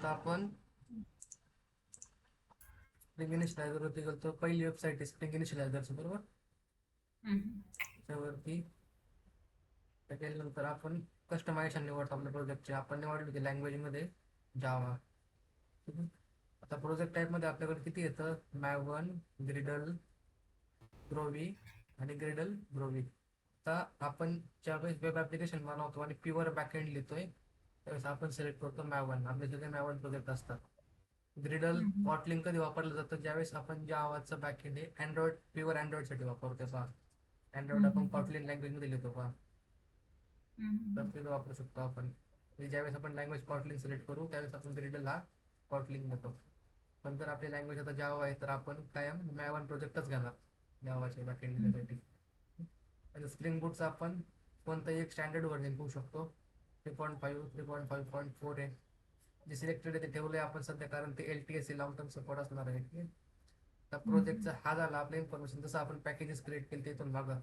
आता आपण spring initializer गेलो. पहिली वेबसाईट आहे स्प्रिंग इनिशियलायझरची, बरोबर. हम्म. त्याच्यावरती गेल्यानंतर आपण कस्टमायझेशन निवडतो आपल्या प्रोजेक्टचे. आपण निवडली होती लँग्वेजमध्ये जावा. आता प्रोजेक्ट टाईपमध्ये आपल्याकडे किती येतं? मॅवन, ग्रिडल, ग्रोवी आणि ग्रिडल ग्रोवी. आता आपण ज्यावेळेस वेब ॲप्लिकेशन बनवतो आणि प्युअर बॅकएंड लिहितोय त्यावेळेस आपण सिलेक्ट करतो मॅवन. आपले सगळे मॅवन प्रोजेक्ट असतात. ग्रिडल हम्म. कॉटलिंग कधी वापरलं जातं? ज्यावेळेस आपण जावाचं बॅकएंड हे अँड्रॉइड प्युअर अँड्रॉइडसाठी वापरतो. पहा, अँड्रॉइड आपण हम्म. कॉटलिन लँग्वेजमध्ये लिहितो पहा, तर हम्म. ते वापरू शकतो आपण. ज्यावेळेस आपण लँग्वेज कॉटलिन सिलेक्ट करू त्यावेळेस आपण ग्रिडल हा कॉटलिंग घेतो. पण जर आपली लँग्वेज आता जावा आहे तर आपण कायम मॅवन प्रोजेक्टच घेणार जावाच्या बॅकएंड लिहिण्यासाठी. आणि स्प्रिंग बूटचा आपण कोणताही एक स्टँडर्ड व्हर्जन घेऊ शकतो. 3.5, 3.5.4 आहे. जे सिलेक्टेड आहे ते ठेवलं आहे आपण सध्या, कारण ते LTS लॉंग टर्म सपोर्ट असणार आहे. त्या प्रोजेक्टचा हा झाला आपलं इन्फॉर्मेशन. जसं आपण पॅकेजेस क्रिएट केले तिथून बघा.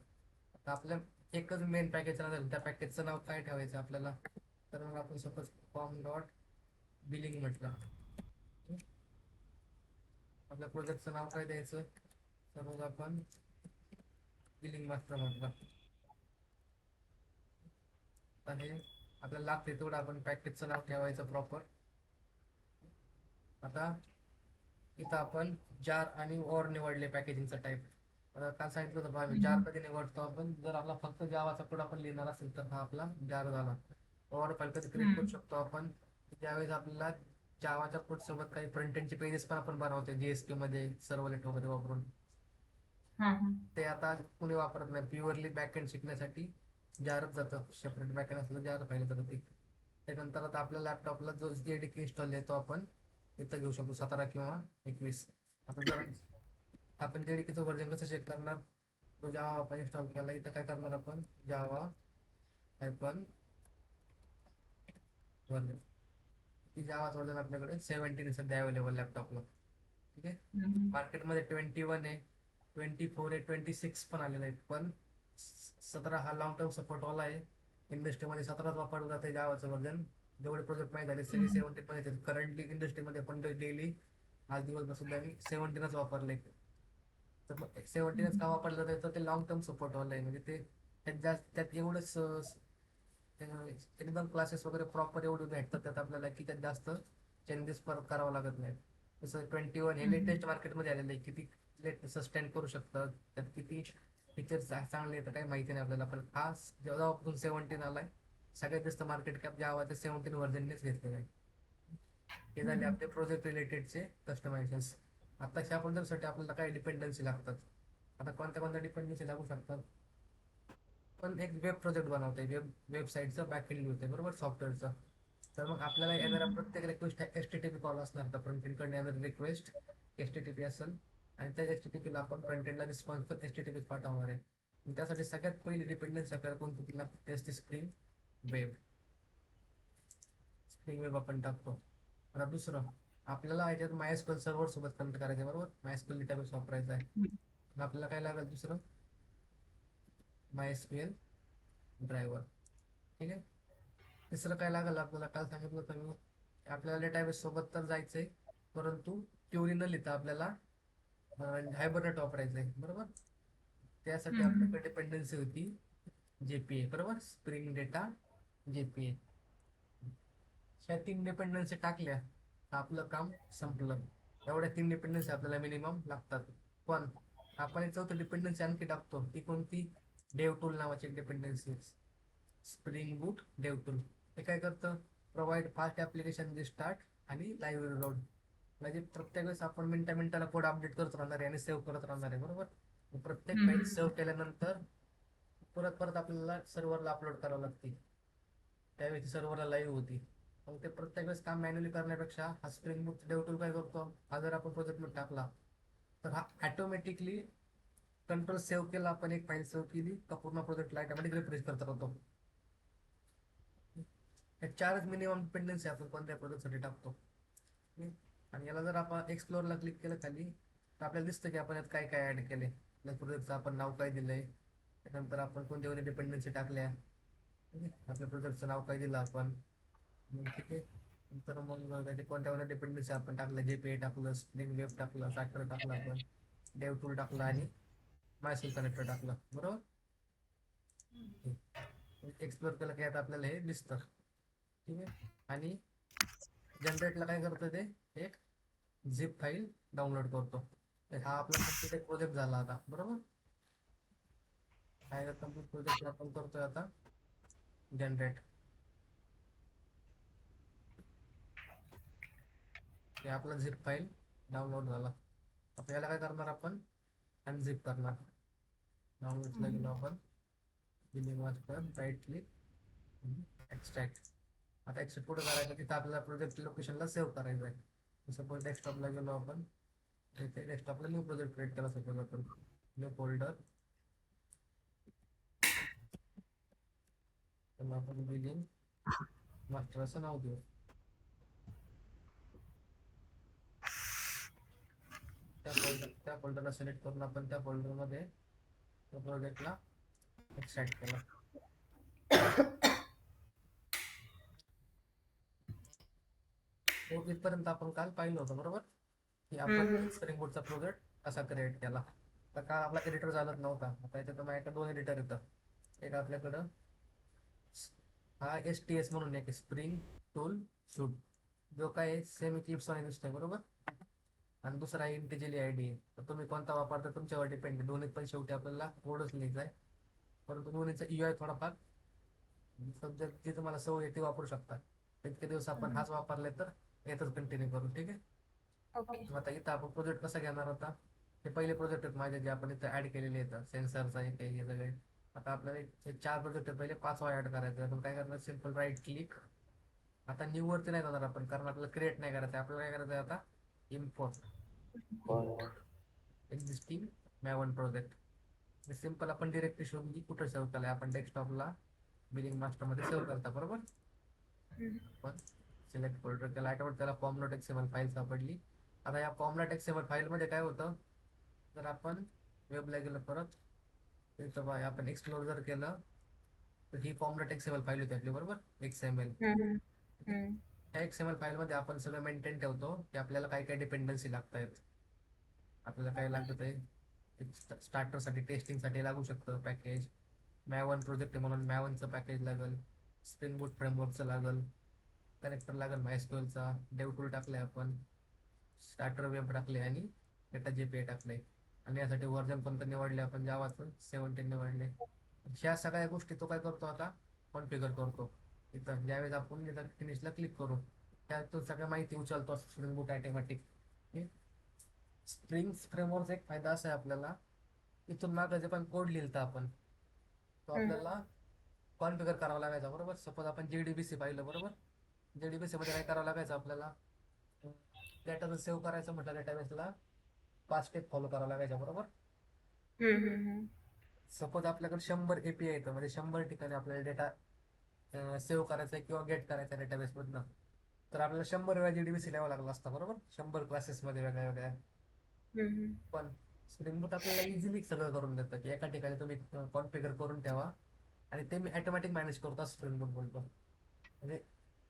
आता आपल्या एकच मेन पॅकेज राहिलं, त्या पॅकेजचं नाव काय ठेवायचं आपल्याला? तर मग आपण सपोज फॉर्म डॉट बिलिंग म्हटलं. आपल्या प्रोजेक्टचं नाव काय द्यायचं? सपोज आपण बिलिंग मास्टर म्हटलं. आणि आपल्याला लागते तेवढं आपण पॅकेजचं नाव ठेवायचं प्रॉपर. आता इथं आपण जार आणि ओर निवडले पॅकेजिंगचा टाईप. काल सांगितलं होतं आम्ही जार हम्म. कधी निवडतो आपण? जर आपला फक्त जावाचा कोड आपण लिहिणार असेल तर हा आपला जार झाला. ओर फाईल कधी क्रिएट करू हम्म. शकतो आपण? ज्यावेळेस आपल्याला जावाच्या कोड सोबत काही फ्रंट एंडचे पेजेस पण आपण बनवतो JSP मध्ये सर्वलेट वगैरे वापरून. हा हा. ते आता कुणी वापरत नाही. प्युअरली बॅकएंड शिकण्यासाठी जारच जातं. सेपरेट बॅकएंड असलं जार पाहिलं जातं ते. त्यानंतर आता आपल्या लॅपटॉपला जो JDK इन्स्टॉल आहे तो आपण इथं घेऊ शकतो, 17 किंवा 21. आता जर आपण JDKचं व्हर्जन कसं चेक करणार? तो जावा आपण इन्स्टॉल केला, इथं काय करणार आपण? जावा हायफन व्हर्जन. ती जावाचं व्हर्जन आपल्याकडे 17 सध्या अवेलेबल लॅपटॉपला. ठीक आहे. हम्म. मार्केटमध्ये 21 आहे, 24 आहे, 26 पण आलेलं आहे. पण 17 हा लॉंग टर्म सपोर्टवाला आहे. इंडस्ट्रीमध्ये 17च वापरलं जाते जावाचं व्हर्जन. जेवढे प्रोजेक्ट माहीत झाले सगळे हम्म. 17 पण येतात. करंटली इंडस्ट्रीमध्ये पण डेली आज दिवसभर सुद्धा मी 17च वापरले. तर मग 17च का वापरलं जातं? तर ते लॉंग टर्म सपोर्टवालं आहे. म्हणजे ते त्यात एवढंच एकदम क्लासेस वगैरे प्रॉपर एवढे भेटतात त्यात आपल्याला की त्यात जास्त चेंजेस परत करावं लागत नाही. जसं 21 हे हम्म. लेटेस्ट मार्केटमध्ये आलेलं आहे. किती लेट सस्टेन करू शकतात, त्यात किती फीचर्स चांगले येतं काही माहिती नाही आपल्याला. पण हा जेव्हापासून 17 आलाय सगळ्यात जास्त मार्केट कॅप जेव्हा ते 17 व्हर्जननेच घेतलेलं आहे. हे झाले हम्म. आपले प्रोजेक्ट रिलेटेडचे कस्टमायझेशन्स. आता ह्या प्रोजेक्टसाठी आपल्याला काही डिपेंडन्सी लागतात. आता कोणत्या कोणत्या डिपेंडन्सी लागू शकतात? पण एक वेब प्रोजेक्ट बनवतोय, वेबसाईटचं बॅकएंड लिहितोय, बरोबर, सॉफ्टवेअरचं. तर मग आपल्याला येणारा हम्म. प्रत्येक रिक्वेस्ट HTTP कॉल असणार. तर फ्रंट एंडकडे येणारी रिक्वेस्ट HTTP असेल आणि त्या HTTP ला आपण फ्रंट एंडला रिस्पॉन्स पण HTTP पाठवणार आहे. त्यासाठी सगळ्यात पहिली डिपेंडन्सी आपल्याला कोणती ती लागते असते? Spring web. स्प्रिंग वेब आपण टाकतो. आता दुसरं आपल्याला याच्यात MySQL सर्व्हर सोबत कनेक्ट करायचं आहे, बरोबर. MySQL डेटाबेस वापरायचा आहे. मग आपल्याला काय लागेल? दुसरं MySQL ड्रायव्हर. ठीक आहे. तिसरं काय लागेल आपल्याला? काल सांगितलं होतं मी, आपल्याला डेटाबेस सोबत तर जायचंय, परंतु क्युरी न लिहिता आपल्याला हायबरनेट वापरायचं आहे, बरोबर. त्यासाठी हम्म. आपल्याकडे डिपेंडन्सी होती JPA, बरोबर, स्प्रिंग डेटा JPA. ह्या 3 डिपेंडन्सी टाकल्या तर आपलं काम संपलं. एवढ्या 3 डिपेंडन्सी आपल्याला मिनिमम लागतात. पण आपण एक चौथी डिपेंडन्सी आणखी टाकतो. ती कोणती? डेव टूल नावाची डिपेंडन्सी. स्प्रिंग बूट डेव टूल. हे काय करतं? प्रोव्हाइड फास्ट ॲप्लिकेशन स्टार्ट आणि लाईव्ह रिलोड. म्हणजे प्रत्येक वेळेस आपण मिनटा मिनिटाला कोड अपडेट करत राहणार आहे आणि सेव्ह करत राहणार आहे, बरोबर. प्रत्येक फाईल हम्म. सेव्ह केल्यानंतर परत परत आपल्याला सर्व्हरला अपलोड करावं लागते. त्यावेळी सर्व्हरला लाईव्ह होती. मग ते प्रत्येक वेळेस काम मॅन्युअली करण्यापेक्षा हा स्प्रिंग बूट डेव टूल काय करतो? हा जर आपण प्रोजेक्टमध्ये टाकला तर हा ऑटोमॅटिकली कंट्रोल सेव्ह केला, आपण एक फाईल सेव्ह केली का पूर्ण प्रोजेक्टला ऑटोमॅटिक रिफ्रेश करत राहतो. हे 4च मिनिमम डिपेंडन्सी आपण कोणत्या प्रोजेक्टसाठी टाकतो. आणि याला जर आपण एक्सप्लोरला क्लिक केलं खाली तर आपल्याला दिसतं की आपण यात काय काय ऍड केले. आपल्या प्रोजेक्टचं आपण नाव काय दिलंय, त्यानंतर आपण कोणत्या डिपेंडन्सी टाकल्या, आपल्या प्रोजेक्टचं नाव काय दिलं आपण. ठीक आहे. तर मग त्याचे कोणत्या कोणत्या डिपेंडन्सी आपण टाकलं, जेपीए टाकलं, स्प्रिंग वेब टाकलं, फॅक्टर टाकलं, आपण डेव टूल टाकलं आणि मायसेल कनेक्टर टाकलं, बरोबर. एक्सप्लोर केलं की आता आपल्याला हे दिसतं, ठीक आहे. आणि जनरेटला काय करतं ते, एक झिप फाईल डाउनलोड करतो. तर हा आपला कम्प्लीट एक प्रोजेक्ट झाला आता, बरोबर. काय कम्प्लीट प्रोजेक्ट आपण करतोय आता, जनरेट. हे आपला झिप फाईल डाउनलोड झाला. आता याला काय करणार आपण, अनझिप करणार. डाउनलोडला गेलो आपण, बिलिंग वाचकर राईट क्लिक, एक्सट्रॅक्ट. आता एक्सट्रॅक्ट कुठं करायचं, तिथं आपल्याला प्रोजेक्ट लोकेशनला सेव्ह करायचं आहे. सपोज डेस्कटॉपला गेलो आपण, इथे डेस्कटॉपला न्यू प्रोजेक्ट क्रिएट केला, सपोज आपण न्यू फोल्डर, त्याला आपण बिलिंग मास्टर असं नाव देऊ. त्या फोल्डरला सिलेक्ट करून आपण त्या फोल्डरमध्ये त्या प्रोजेक्टला एक्सट्रॅक्ट केला. तो इथपर्यंत आपण काल पाहिलं होतं, बरोबर, की आपण स्प्रिंग बोटचा प्रोजेक्ट कसा क्रिएट केला. तर काल आपला एडिटर चालत नव्हता. आता याच्यात माझ्याकडे दोन एडिटर येतं. एक आपल्याकडं हा STS म्हणून एक स्प्रिंग टूल शूट, जो काय सेमी क्लिप्स आणि दिसतोय, बरोबर. आणि दुसरा आहे इंटिजेली आयडी. तर तुम्ही कोणता वापरता तुमच्यावर डिपेंड आहे. दोन्हीत पण शेवटी आपल्याला कोडच लिहायचा आहे, परंतु दोन्हीचा UI थोडाफार सध्या जी तुम्हाला सवय आहे ती वापरू शकता. इतके दिवस आपण हाच वापरले तर येतच कंटिन्यू करू, ठीक आहे. ओके. मग आता इथं आपण प्रोजेक्ट कसा घेणार होता, हे पहिले प्रोजेक्ट आहेत माझे जे आपण इथं ऍड केलेले आहेत, सेन्सरचा एक हे सगळे. आता आपल्याला हे 4 प्रोजेक्ट पहिले 5वा ऍड करायचा. आपण काय करणार, सिम्पल राईट क्लिक. आता न्यू वरती नाही जाणार आपण, कारण आपल्याला क्रिएट नाही करायचं. आपल्याला काय करायचं आहे आता, इम्पोर्ट एक्झिस्टिंग मॅवन प्रोजेक्ट. सिम्पल आपण डिरेक्टली शोधली कुठं सेव्ह केलाय, आपण डेस्कटॉपला बिलिंग मास्टरमध्ये सेव्ह करता, बरोबर. पण सिलेक्ट फोल्डर केला, आठवत त्याला फॉर्मनोट एक्सएमएल फाईल सापडली. आता या फॉर्मनोट एक्सएमएल फाईलमध्ये काय होतं, जर आपण वेबला गेलं परत, इथं बघा आपण एक्सप्लोर जर केलं तर ही फॉर्मनोट एक्सएमएल फाईल होती आपली, बरोबर, XML. त्या XML फाईलमध्ये आपण सगळं मेंटेन ठेवतो की आपल्याला काय काय डिपेंडन्सी लागत आहेत. आपल्याला काय लागत आहे, स्टार्टरसाठी टेस्टिंगसाठी लागू शकतं पॅकेज. मॅवन प्रोजेक्ट म्हणून मॅवनचं पॅकेज लागेल, स्प्रिंग बूट फ्रेमवर्कचं लागेल, कनेक्टर लागेल मायस्क्यूएलचा, डेव टूल टाकले आपण, स्टार्टर वेब टाकले आणि डेटा JPA टाकले. आणि यासाठी व्हर्जन कोणतं निवडले आपण, जावाचं 17 निवडले. ह्या सगळ्या गोष्टी तो काय करतो आता, कॉन्फिगर करतो. इथं ज्यावेळेस आपण इथं फिनिशला क्लिक करू, त्यातून सगळ्या माहिती उचलतो स्प्रिंग बूट ऑटोमॅटिक. स्प्रिंग फ्रेमवर्क एक फायदा असा आहे आपल्याला, इथून मागं जे पण कोड लिहिलता आपण, तो आपल्याला कॉन्फिगर करावा लागायचा, बरोबर. सपोज आपण JDBC पाहिलं, बरोबर. JDBC मध्ये काय करावं लागायचं आपल्याला, डेटा जर सेव्ह करायचं म्हटलं डेटाबेसला 5 स्टेप फॉलो करावं लागायच्या, बरोबर. सपोज आपल्याकडे 100 API येतं, म्हणजे 100 ठिकाणी आपल्याला डेटा सेव्ह करायचा आहे किंवा गेट करायचा डेटाबेस मधनं. तर आपल्याला 100 वेळा JDBC लिहावं लागलं असतं, बरोबर, 100 क्लासेसमध्ये वेगळ्या वेगळ्या. पण स्प्रिंग बूट आपल्याला इझिली सगळं करून देतं, की एका ठिकाणी तुम्ही कॉन्फिगर करून ठेवा आणि ते मी ऑटोमॅटिक मॅनेज करतो, स्प्रिंग बूट बोलतो. म्हणजे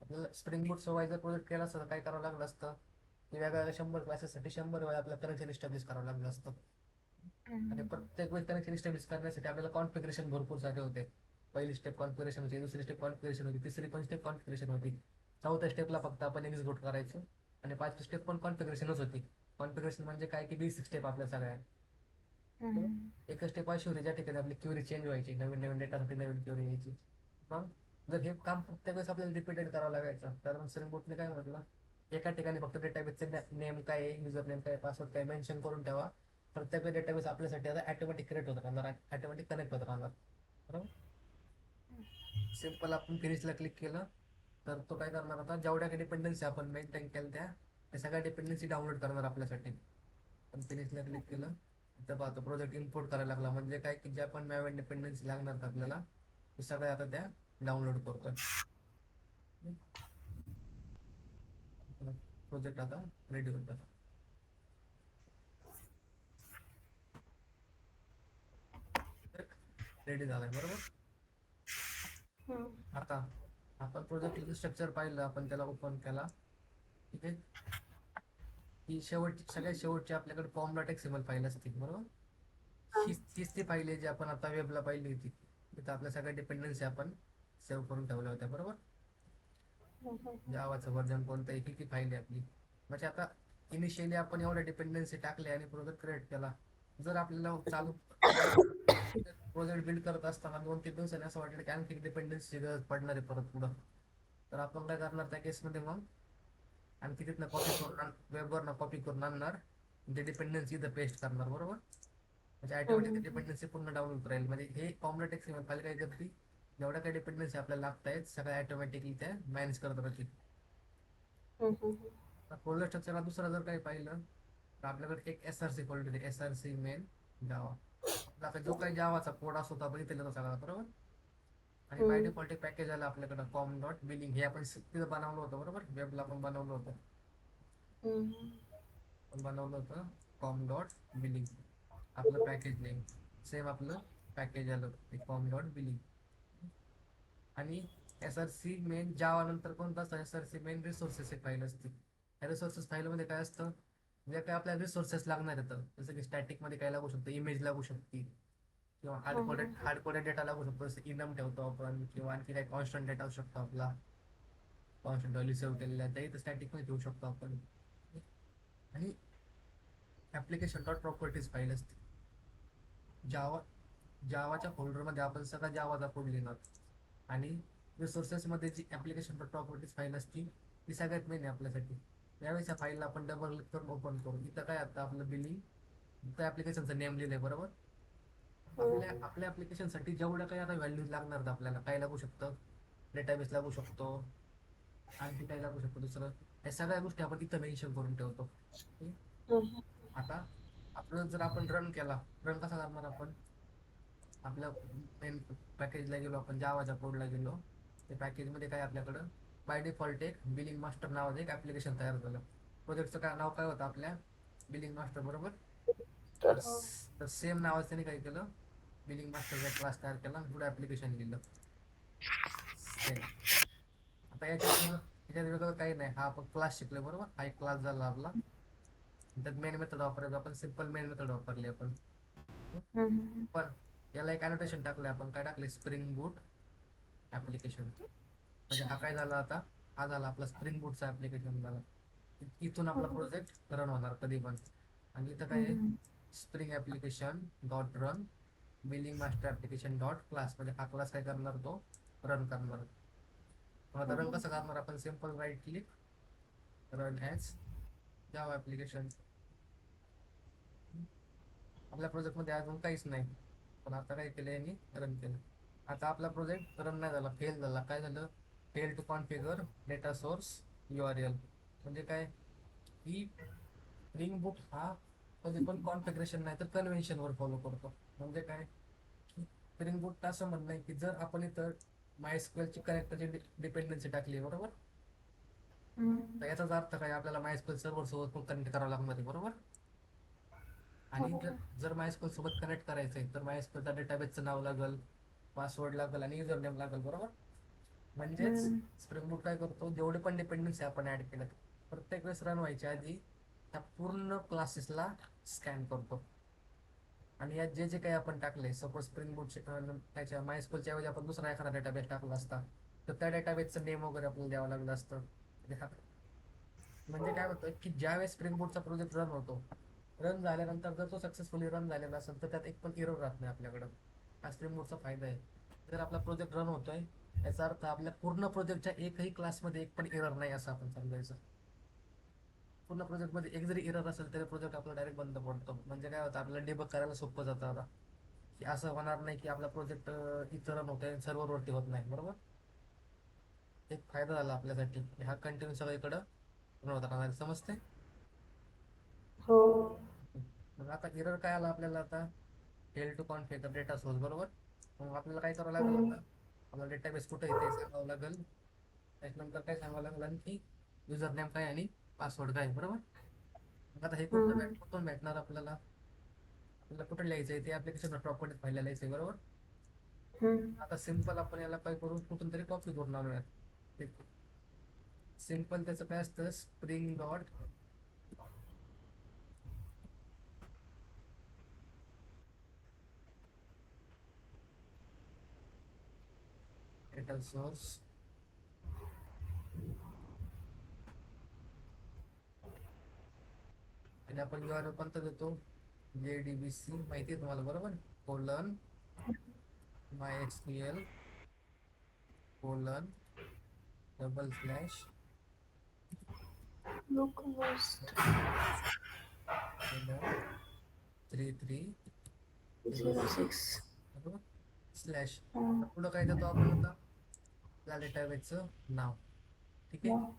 आपल्याला स्प्रिंग बूट सोबत जर प्रोजेक्ट केला असतं तर काय करावं लागलं असतं, की वेगवेगळ्या 100 क्लासेससाठी 100 वेळा आपल्याला कनेक्शन इस्टॅब्लिश करावं लागलं असतं. आणि प्रत्येक वेळी कनेक्शन इस्टॅब्लिश करण्यासाठी आपल्याला कॉन्फिगरेशन भरपूर सारे होते. पहिली स्टेप कॉन्फिगरेशन होती, दुसरी स्टेप कॉन्फिगरेशन होती, तिसरी पण स्टेप कॉन्फिगरेशन होती, चौथ्या स्टेपला फक्त आपण एक्झिक्यूट करायचं. आणि 5वी स्टेप पण कॉन्फिगरेशनच होती. कॉन्फिगरेशन म्हणजे काय की बेसिक स्टेप आपल्या सगळ्या. एक स्टेप अशी होती ज्या ठिकाणी आपली क्युरी चेंज व्हायची, नवीन नवीन डेटासाठी नवीन क्युरी यायची. मग जर हे काम प्रत्येक वेळेस आपल्याला रिपीटेड करावं लागायचं, तर स्प्रिंग बूटने काय म्हटलं, एका ठिकाणी फक्त डेटाबेसचे नेम काय आहे, युजर नेम काय, पासवर्ड काय मेन्शन करून ठेवा. प्रत्येक डेटाबेस आपल्यासाठी आता ऑटोमॅटिक क्रिएट होत राहणार, ऑटोमॅटिक कनेक्ट होत राहणार, बरोबर. सिम्पल आपण फिनिशला क्लिक केलं तर तो काय करणार, आता जेवढ्या काही डिपेंडन्सी आपण मेंटेन केल्या त्या सगळ्या डिपेंडन्सी डाउनलोड करणार आपल्यासाठी. पण फिनिशला क्लिक केलं तर पाहतो प्रोजेक्ट इम्पोर्ट करायला लागला, म्हणजे काय की ज्या पण मॅवेन डिपेंडन्सी लागणार आपल्याला ते सगळ्या आता त्या डाउनलोड करतोय. प्रोजेक्ट आता रेडी होता, रेडी झालाय, बरोबर. आता आपण प्रोजेक्ट स्ट्रक्चर पाहिलं, आपण त्याला ओपन केला. ठीक आहे. ही सगळ्यात शेवटची आपल्याकडे फॉर्म डॉट एक्सएमएल फाईल असते, बरोबर. तीच ती फाईल आहे जी आपण आता वेबला पाहिली होती. तिथं आपल्या सगळ्या डिपेंडन्सी आपण सेव्ह करून ठेवल्या होत्या, बरोबर. जावाचं व्हर्जन कोणतं आहे, किती फाईल आहे आपली. म्हणजे आता इनिशियली आपण एवढ्या डिपेंडन्सी टाकल्या आणि प्रोजेक्ट क्रिएट केला. जर आपल्याला चालू प्रोजेक्ट बिल्ड करत असताना 2-3 दिवसांनी असं वाटलं की आणखी डिपेंडन्सीची गरज पडणार आहे परत पुढं, तर आपण काय करणार त्या केसमध्ये मग आणखी तिथनं कॉपी करून वेबवरनं कॉपी करून आणणार, ते डिपेंडन्सी इथं पेस्ट करणार, बरोबर. म्हणजे ऑटोमॅटिक डिपेंडन्सी पूर्ण डाउनलोड होत राहील. म्हणजे हे कॉम्प्लेट एक्सएमएल फाईल काय करते, जेवढ्या काही डिपेंडन्सी आपल्याला लागत आहेत सगळ्या ऑटोमॅटिकली त्या मॅनेज करत राहतील. फोल्डर स्ट्रक्चरला दुसरं जर काही पाहिलं तर आपल्याकडे एक SRC फोल्डर आहे, SRC मेन जावा. आपला जो काही जावाचा कोड असतो तो बघितलेला तो सगळा, बरोबर. आणि बाय डिफॉल्ट एक पॅकेज आलं आपल्याकडं कॉम डॉट बिलिंग. हे आपण तिथं बनवलं होतं, बरोबर. वेबला पण बनवलं होतं. कॉम डॉट बिलिंग आपलं पॅकेज नेम. सेम आपलं पॅकेज आलं कॉम डॉट बिलिंग. आणि SRC मेन जावा नंतर कोणतं असतं, SRC मेन रिसोर्सेस एक फाईल असते. या रिसोर्सेस फाईलमध्ये काय असतं, जे काय आपल्याला रिसोर्सेस लागणार येतं, जसं की स्टॅटिकमध्ये काय लागू शकतं, इमेज लागू शकते, किंवा हार्ड कोडेड डेटा लागू शकतो, जसं इनम ठेवतो आपण, किंवा आणखी काही कॉन्स्टंट डेटा असू शकतो आपला, कॉन्स्टंट व्हॅल्यू सेव्ह केलेला आहे, ते स्टॅटिकमध्ये ठेवू शकतो आपण. आणि ऍप्लिकेशन डॉट प्रॉपर्टीज फाईल असते जावा. जावाच्या फोल्डरमध्ये आपण सगळा जावाचा कोड लिहिणार. आणि रिसोर्सेसमध्ये जी ऍप्लिकेशन डॉट प्रॉपर्टीज फाईल असते ती सगळ्यात मेन आहे आपल्यासाठी. त्यावेळेस या फाईलला आपण डबल क्लिक करून ओपन करू. इथं काय आता आपलं बिलिंग, त्या ऍप्लिकेशनचं नेम लिहिलंय, बरोबर. आपल्या ऍप्लिकेशनसाठी जेवढं काही आता व्हॅल्यूज लागणार आहेत आपल्याला, काय लागू शकतं, डेटाबेस लागू शकतो, आणखी काय लागू शकतो दुसरं, या सगळ्या गोष्टी आपण इथं मेन्शन करून ठेवतो. आता आपलं जर आपण रन केला, रन कसा करणार आपण, आपल्या मेन पॅकेजला गेलो, आपण जावाच्या कोडला गेलो, त्या पॅकेजमध्ये काय आपल्याकडं बाय डिफॉल्ट एक बिलिंग मास्टर नावाचं एक ऍप्लिकेशन तयार झालं. प्रोजेक्टचं काय नाव काय होतं आपल्या, बिलिंग मास्टर, बरोबर. तर सेम नावाचं त्याने काय केलं, बिलिंग मास्टरचा क्लास तयार केला, पुढे ऍप्लिकेशन लिहिलं सेम. आता याच्यात वेगळं काही नाही, हा आपण क्लास शिकलोय, बरोबर. हा एक क्लास झाला आपला. त्यात मेन मेथड वापरायचं आपण, सिम्पल मेन मेथड वापरली आपण. पण याला एक अनोटेशन टाकलं आपण, काय टाकले, स्प्रिंग बूट ऍप्लिकेशन. म्हणजे हा काय झाला आता, हा झाला आपला स्प्रिंग बूटचा ऍप्लिकेशन झाला. इथून आपला प्रोजेक्ट रन होणार कधी पण. आणि इथं काय आहे, spring application dot run billing master application dot class. म्हणजे हा क्लास काय करणार, तो रन करणार. मग आता रन कसं करणार आपण, simple right click, run as Java application. आपल्या प्रोजेक्टमध्ये अजून काहीच नाही, पण आता काय केलं यांनी, रन केलं. आता आपला प्रोजेक्ट रन नाही झाला, फेल झाला. काय झालं, fail to configure data source URL. म्हणजे काय, ही स्प्रिंग बूट हा कधी पण कॉन्फिगरेशन नाही तर कन्व्हेन्शनवर फॉलो करतो. म्हणजे काय, स्प्रिंग बूट असं म्हणणं आहे की जर आपण इथं मायस्क्वेलची कनेक्टरची डिपेंडन्सी टाकली, बरोबर. तर याचाच अर्थ काय, आपल्याला मायस्क्वेल सर्व्हर सोबत पण कनेक्ट करावं लागणार आहे, बरोबर. आणि जर मायस्क्वेल सोबत कनेक्ट करायचं आहे तर मायस्क्वेलचा डेटाबेसचं नाव लागेल, पासवर्ड लागेल आणि युजर नेम लागेल, बरोबर. म्हणजेच स्प्रिंग बूट काय करतो, जेवढे पण डिपेंडन्सी आपण ऍड केलं प्रत्येक वेळेस रन व्हायच्या आधी त्या पूर्ण क्लासेसला स्कॅन करतो. आणि यात जे जे काही आपण टाकले, सपोज स्प्रिंग बूट त्याच्या मायस्क्वेलच्या ऐवजी आपण दुसरा एखादा डेटाबेस टाकला असता, तर त्या डेटाबेसचं नेम वगैरे आपल्याला द्यावं लागलं असतं. म्हणजे काय होतं की ज्यावेळेस स्प्रिंग बूटचा प्रोजेक्ट रन होतो, रन झाल्यानंतर जर तो सक्सेसफुली रन झालेला असेल तर त्यात एक पण एरर राहत नाही आपल्याकडं. हा स्प्रिंग बूटचा फायदा आहे. जर आपला प्रोजेक्ट रन होतोय याचा अर्थ आपल्या पूर्ण प्रोजेक्टच्या एकही क्लासमध्ये एक पण एरर नाही असं आपण समजायचं. पूर्ण प्रोजेक्टमध्ये एक जरी एरर असेल तरी प्रोजेक्ट आपला डायरेक्ट बंद पडतो. म्हणजे काय होतं, आपल्याला डिबग करायला सोपं जातं आता, की असं होणार नाही की आपला प्रोजेक्ट इथं रन होतोय सर्व्हरवरती होत नाही, बरोबर. एक फायदा झाला आपल्यासाठी, हा कंटिन्यू सगळीकडं रन होत राहणार. समजते. मग आता एरर काय आला आपल्याला, आता fail to configure data source, बरोबर. मग आपल्याला काय करावं लागेल, आता आपला डेटाबेस कुठे आहे ते सांगावं लागेल. त्याच्यानंतर काय सांगावं लागेल, आणखी युजर नेम काय आणि पासवर्ड काय, बरोबर. मग आता हे कुठून भेटणार आपल्याला, आपल्याला कुठे लिहायचं आहे ते ऍप्लिकेशन प्रॉपर्टीज फाईलला लिहायचं आहे, बरोबर. आता सिम्पल आपण याला काय करू, कुठून तरी कॉपी करून आणूयात. सिम्पल त्याचं काय असतं, स्प्रिंग डॉट डेटा सोर्स आणि आपण URL कोणता देतो, JDBC माहिती आहे तुम्हाला बरोबर, कोलन MySQL कोलन // localhost 3306 06. बरोबर, स्लॅश. Um, पुढं काय देतो आपण आता, त्या डेटाबेसचं नाव. ठीक आहे. yeah.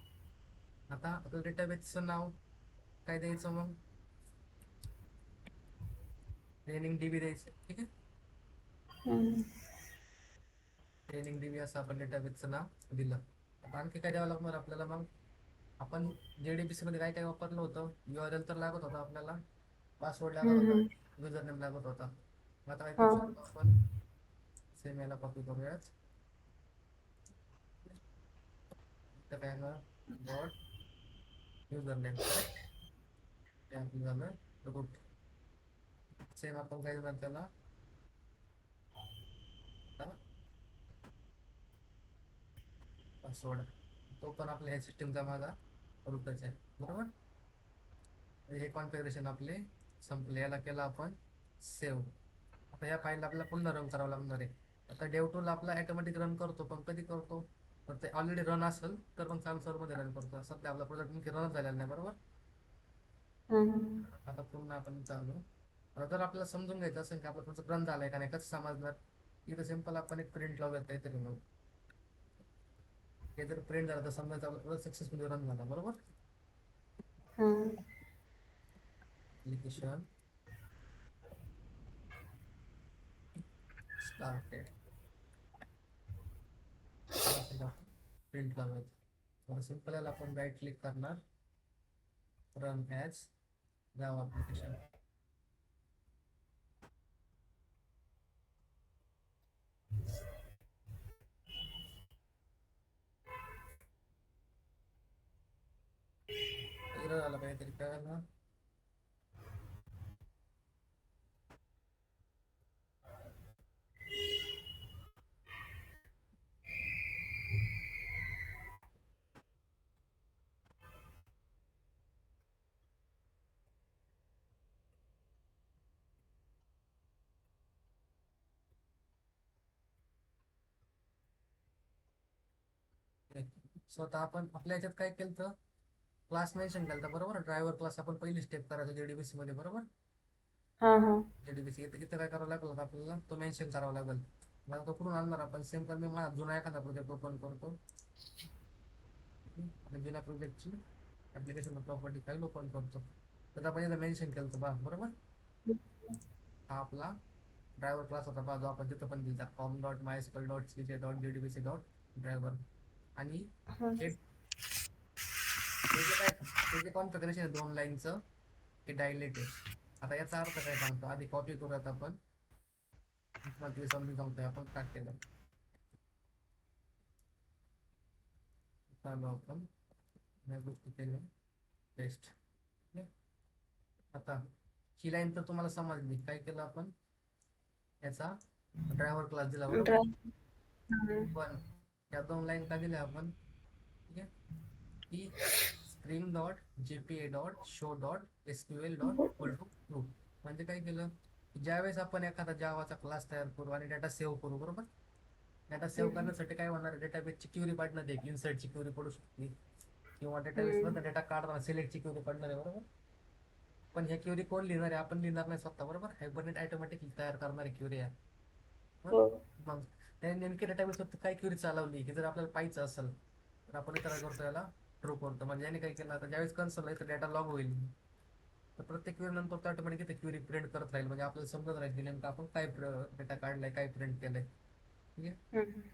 आता आपलं डेटाबेसचं नाव काय द्यायचं मग, ट्रेनिंग DB द्यायचं. ठीक आहे, ट्रेनिंग DB असं आपण डेटाबेसचं नाव दिलं. आता आणखी काय द्यावं लागणार आपल्याला मग, आपण JDBC मध्ये काय काय वापरलं होतं, URL तर लागत होता आपल्याला, पासवर्ड लागत होता, युजर नेम लागत होता. मग आता काय करू शकतो आपण, सेम याला कॉपी करूयात. तर काय डॉट युजर नेम ते आपलं झालं रूट. सेम आपण काय देणार त्याला, पासवर्ड, तो पण आपल्या ह्या सिस्टीमचा माझा रूटच आहे. बरोबर, हे कॉन्फिगरेशन आपले संपले. याला केलं आपण सेव्ह. आता या फाईलला आपल्याला पुन्हा रन करावं लागणार आहे. आता डेव टूल आपला ऑटोमॅटिक रन करतो, पण कधी करतो, तर ते ऑलरेडी रन असेल तर मग चालू सर्व्हरमध्ये रन करतो. सध्या आपला प्रोजेक्ट आणखी रन झालेला नाही. बरोबर, आता पुन्हा आपण चालू. आता जर आपल्याला समजून घ्यायचं असेल की आपलं प्रोजेक्ट रन झालाय का नाही, कसं समजणार, इथं सिंपल आपण एक प्रिंट लावूयात काहीतरी. मग हे जर प्रिंट झालं तर समजायचं आपलं प्रोजेक्ट सक्सेसफुली रन झाला. बरोबर, ऍप्लिकेशन स्टार्टेड प्रिंट लावायचं. सिंपल याला आपण राईट क्लिक करणार, run as Java application. Error आला काहीतरी, काय ना, स्वतः आपण आपल्या ह्याच्यात काय केलं तर क्लास मेन्शन केलं. बरोबर, ड्रायव्हर क्लास आपण पहिली स्टेप करायचो JDBC मध्ये. बरोबर, JDBC इथं काय करावं लागलं होतं आपल्याला, तो मेन्शन करावा लागेल. मला तो कुठून आणणार आपण, सेम तर मी माझा जुना एखादा प्रोजेक्ट ओपन करतो आणि जुन्या प्रोजेक्टची ऍप्लिकेशन प्रॉपर्टी फाईल ओपन करतो. तर आपण इथं मेन्शन केलं होतं बा. बरोबर, हा आपला ड्रायव्हर क्लास होता बा, जो आपण तिथं पण दिला, com.mysql.cj.jdbc.driver. आणि हे त्याचे कॉन्फिगरेशन आहे 2 लाईनचं, हे डायलेट आहे. आता याचा अर्थ काय सांगतो, आधी कॉपी करूयात आपण, तुम्हाला समजून सांगतोय. आपण काय केलं, चालू आपण या गोष्टी केल्या टेस्ट. आता ही लाईन तर तुम्हाला समजली. काय केलं आपण, याचा ड्रायव्हर क्लास दिला. बरोबर, पण या 2 लाईन का दिल्या आपण, ठीक आहे, की string dot JPA dot show dot SQL dot equal to true. म्हणजे काय केलं, ज्यावेळेस आपण एखादा जावाचा क्लास तयार करू आणि डेटा सेव्ह करू, बरोबर, डेटा सेव्ह करण्यासाठी काय होणार, डेटाबेसची क्युरी पार्टनर एक इन्सर्टची क्युरी पडू शकते, किंवा डेटाबेस मध्ये डेटा काढताना सिलेक्टची क्युरी पडणार आहे. बरोबर, पण ह्या क्युरी कोण लिहिणार आहे, आपण लिहिणार नाही स्वतः. बरोबर, हायबरनेट ऑटोमॅटिकली तयार करणारी क्युरी आहे. मग त्याने नेमकी डेटाबेस वरती काय क्युरी चालवली हे जर आपल्याला पाहायचं असेल तर आपण इथं काय करतो, याला ट्रू करतो. म्हणजे याने काय केलं, आता ज्यावेळेस कन्सोल इथं डेटा लॉग होईल तर प्रत्येक क्युरी नंतर तो ऑटोमॅटिक इथे क्युरी प्रिंट करत राहील. म्हणजे आपल्याला समजत राहील की नेमकं आपण काय डेटा काढलाय, काय प्रिंट केलंय. ठीक आहे,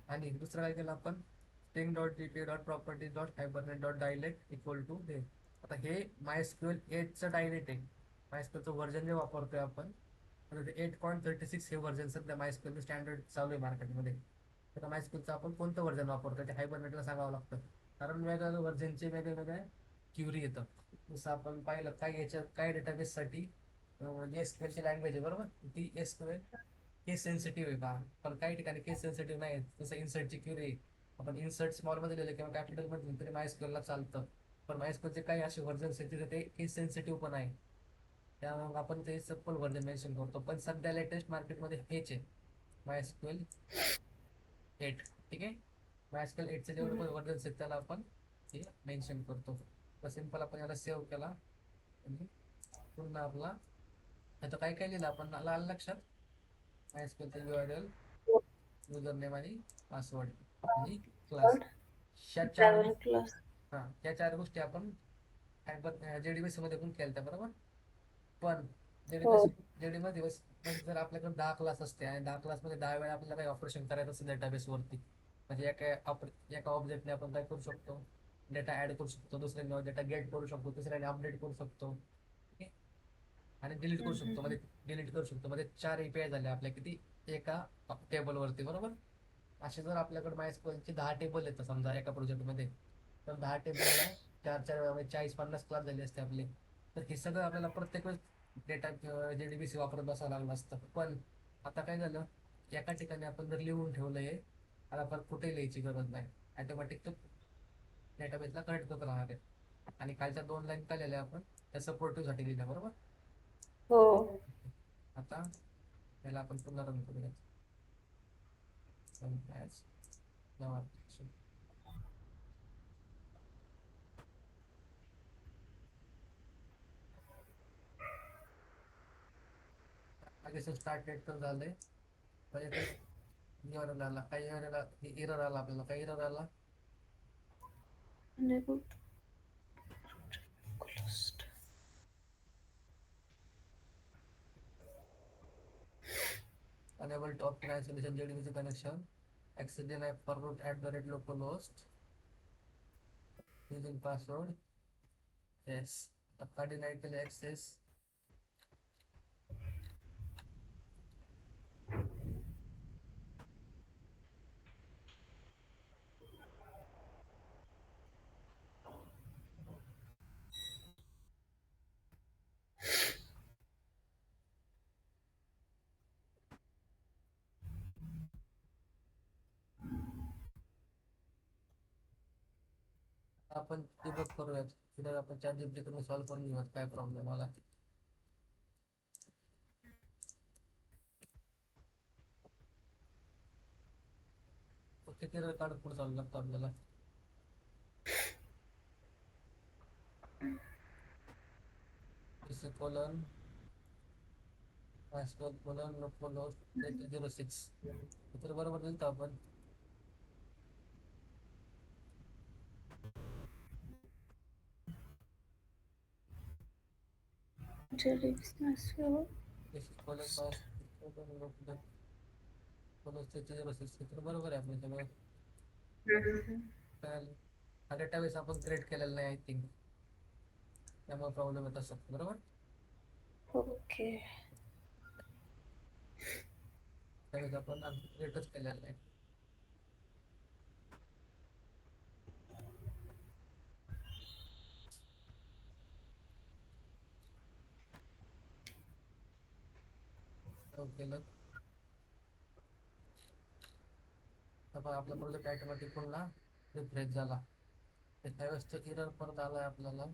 आणि दुसरं काय केलं आपण, string dot JPA dot properties dot hibernate dot dialect equal to हे. आता हे MySQL 8चं डायलेक्ट आहे. MySQLचं व्हर्जन जे वापरतोय आपण, 8.36 हे व्हर्जन सध्या MySQL स्टँडर्ड चालू आहे मार्केटमध्ये. तर MySQLचं आपण कोणतं व्हर्जन वापरतो ते हायबरनेटला सांगावं लागतं, कारण वेगवेगळ्या व्हर्जनचे वेगवेगळ्या क्युरी येतं. जसं आपण पाहिलं काय याच्यात काय डेटाबेससाठी जी एसक्यूएलची लँग्वेज आहे बरोबर, ती एसक्यूएल केस सेन्सिटिव्ह आहे का, पण काही ठिकाणी केस सेन्सिटिव्ह नाही. जसं इन्सर्टची क्युरी आपण इन्सर्ट स्मॉलमध्ये लिहिलं किंवा कॅपिटलमध्ये लिहिलं तरी MySQLला चालतं. पण MySQLचे काही असे व्हर्जन्स आहेत तिथे ते केस सेन्सिटिव्ह पण आहे, त्यामुळे आपण ते सिम्पल व्हर्जन मेन्शन करतो. पण सध्या लेटेस्ट मार्केटमध्ये हेच आहे, MySQL 8. ठीक आहे, MySQL 8चे जेवढे पण व्हर्जन्स आहेत त्याला आपण हे मेन्शन करतो. तर सिम्पल आपण याला सेव्ह केला आणि पुन्हा आपला आता काय काय लिहिलं आपण आलं लक्षात. MySQLचं URL, युजर नेम आणि पासवर्ड आणि क्लास, ह्या चार त्यावर क्लास. हा या चार गोष्टी आपण जेडीबीसी मध्ये पण केल्या बरोबर. पण हो. जेडीबीसी मध्ये जर आपल्याकडे 10 क्लास असते आणि 10 क्लासमध्ये 10 वेळा आपल्याला काही ऑपरेशन करायचं असेल डेटाबेस वरती, म्हणजे एका ऑब्जेक्टने आपण काय करू शकतो, डेटा ऍड करू शकतो, दुसऱ्याने डेटा गेट करू शकतो, तिसऱ्याने अपडेट करू शकतो, ठीक आहे? आणि डिलीट करू शकतो, मध्ये डिलीट करू शकतो. मध्ये 4 API झाले आपल्या किती, एका टेबलवरती बरोबर. असे जर आपल्याकडे MySQLचे 10 टेबल येतं समजा एका प्रोजेक्टमध्ये, तर 10 टेबलला 4 4 40 50 क्लास झाले असते आपले. तर हे सगळं आपल्याला प्रत्येक वेळेस डेटा जेडीबीसी वापरत बसावं लागलं असतं. पण आता काय झालं, एका ठिकाणी आपण जर लिहून ठेवलंय, आता आपण कुठे लिहायची गरज नाही, ऑटोमॅटिक तो डेटाबेसला कनेक्ट करत राहणार आहे. आणि खालच्या 2 लाईन काय आपण त्या सपोर्टिव्ह साठी लिहिल्या बरोबर. हो. आता त्याला आपण पुन्हा रन करूया. स्टार्ट डेट तर झालंय, म्हणजे ते एरर आला, काही एरर आला आपल्याला, काही एरर आला. Enable closed. Unable to obtain isolation JDBC connection. Access denied for root @localhost using password. Yes. आता denied केले access. आपण डिबग करूयात, तिथे आपण ChatGPT कडून सॉल्व्ह करून घेऊयात काय प्रॉब्लेम आला. किती एरर काढत पुढे चालू लागतं आपल्याला. colon colon localhost 3006 तर बरोबर दिलं आपण. JDBC colon localhost 3006 तर बरोबर आहे आपलं सगळं. हा डेटाबेस आपण क्रिएट केलेला नाही आय थिंक, त्यामुळे प्रॉब्लेम येत असतो बरोबर. ओके. त्यावेळेस आपण क्रिएटच केलेला नाही. केलं तर आपला प्रोजेक्ट ऑटोमॅटिक पुन्हा रिफ्रेश झाला. त्यावेळेस तो एरर परत आलाय आपल्याला.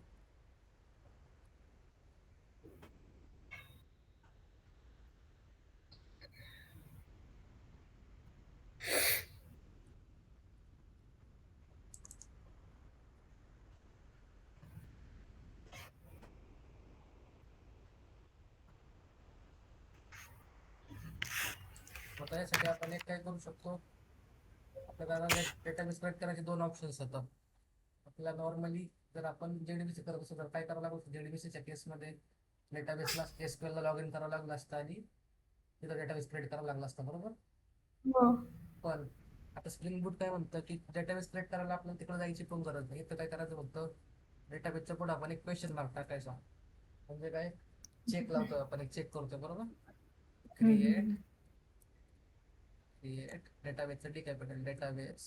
आता यासाठी आपण एक काय करू शकतो, आपल्याला डेटाबेस कनेक्ट करायचे 2 ऑप्शन्स येतात आपल्याला. नॉर्मली जर आपण जेडीबीसी करत असतो तर काय करावं लागतं, जेडीबीसीच्या केसमध्ये डेटाबेसला SQL ला लॉग इन करावं लागलं असतं आणि तिथं डेटाबेस क्रिएट करावं लागलं असतं बरोबर. पण आता स्प्रिंग बूट काय म्हणतं की डेटाबेस क्रिएट करायला आपल्याला तिकडे जायची पण गरज नाही. इथं काय करायचं फक्त डेटाबेसच्या पुढे आपण एक क्वेश्चन मार्क टाकायचा, म्हणजे काय चेक लावतो आपण, एक चेक करतोय बरोबर. क्रिएट क्रिएट डेटाबेसचं D capital database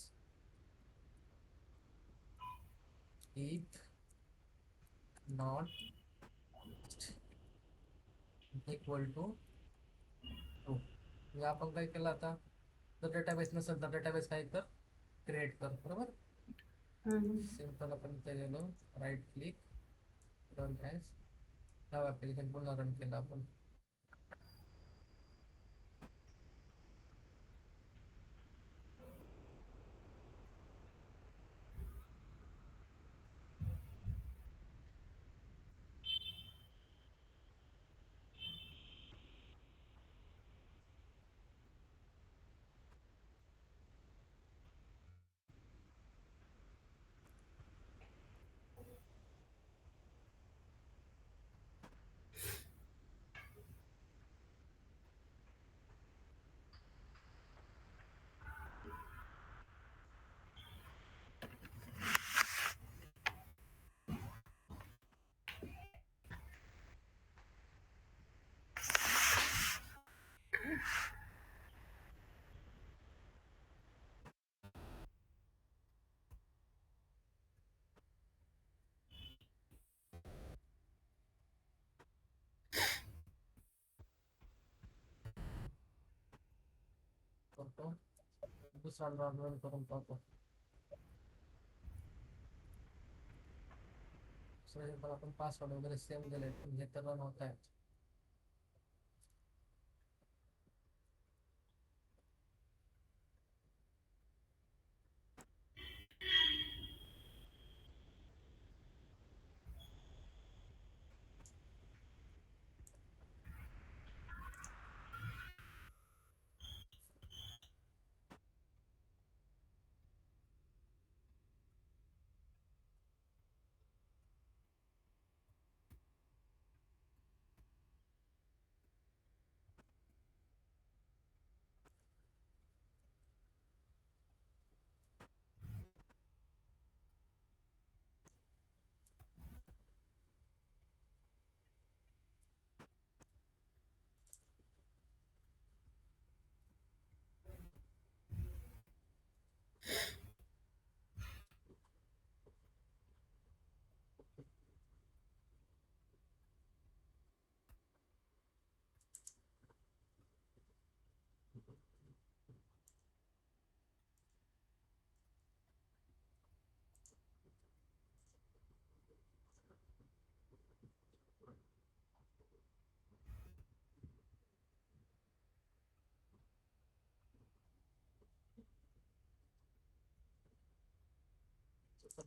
if not equal to true. म्हणजे आपण काय केलं आता, जर डेटाबेस नसेल तर डेटाबेस काय कर, क्रिएट कर. बरोबर. सिंपल आपण इथे गेलो, राईट क्लिक, रन ॲज, नाव ॲप्लिकेशन पुन्हा रन केलं आपण. करतो दुसरा रन करून पाहतो. पण आपण पासवर्ड वगैरे सेव्ह केले, पण हे तर रन होत आहे.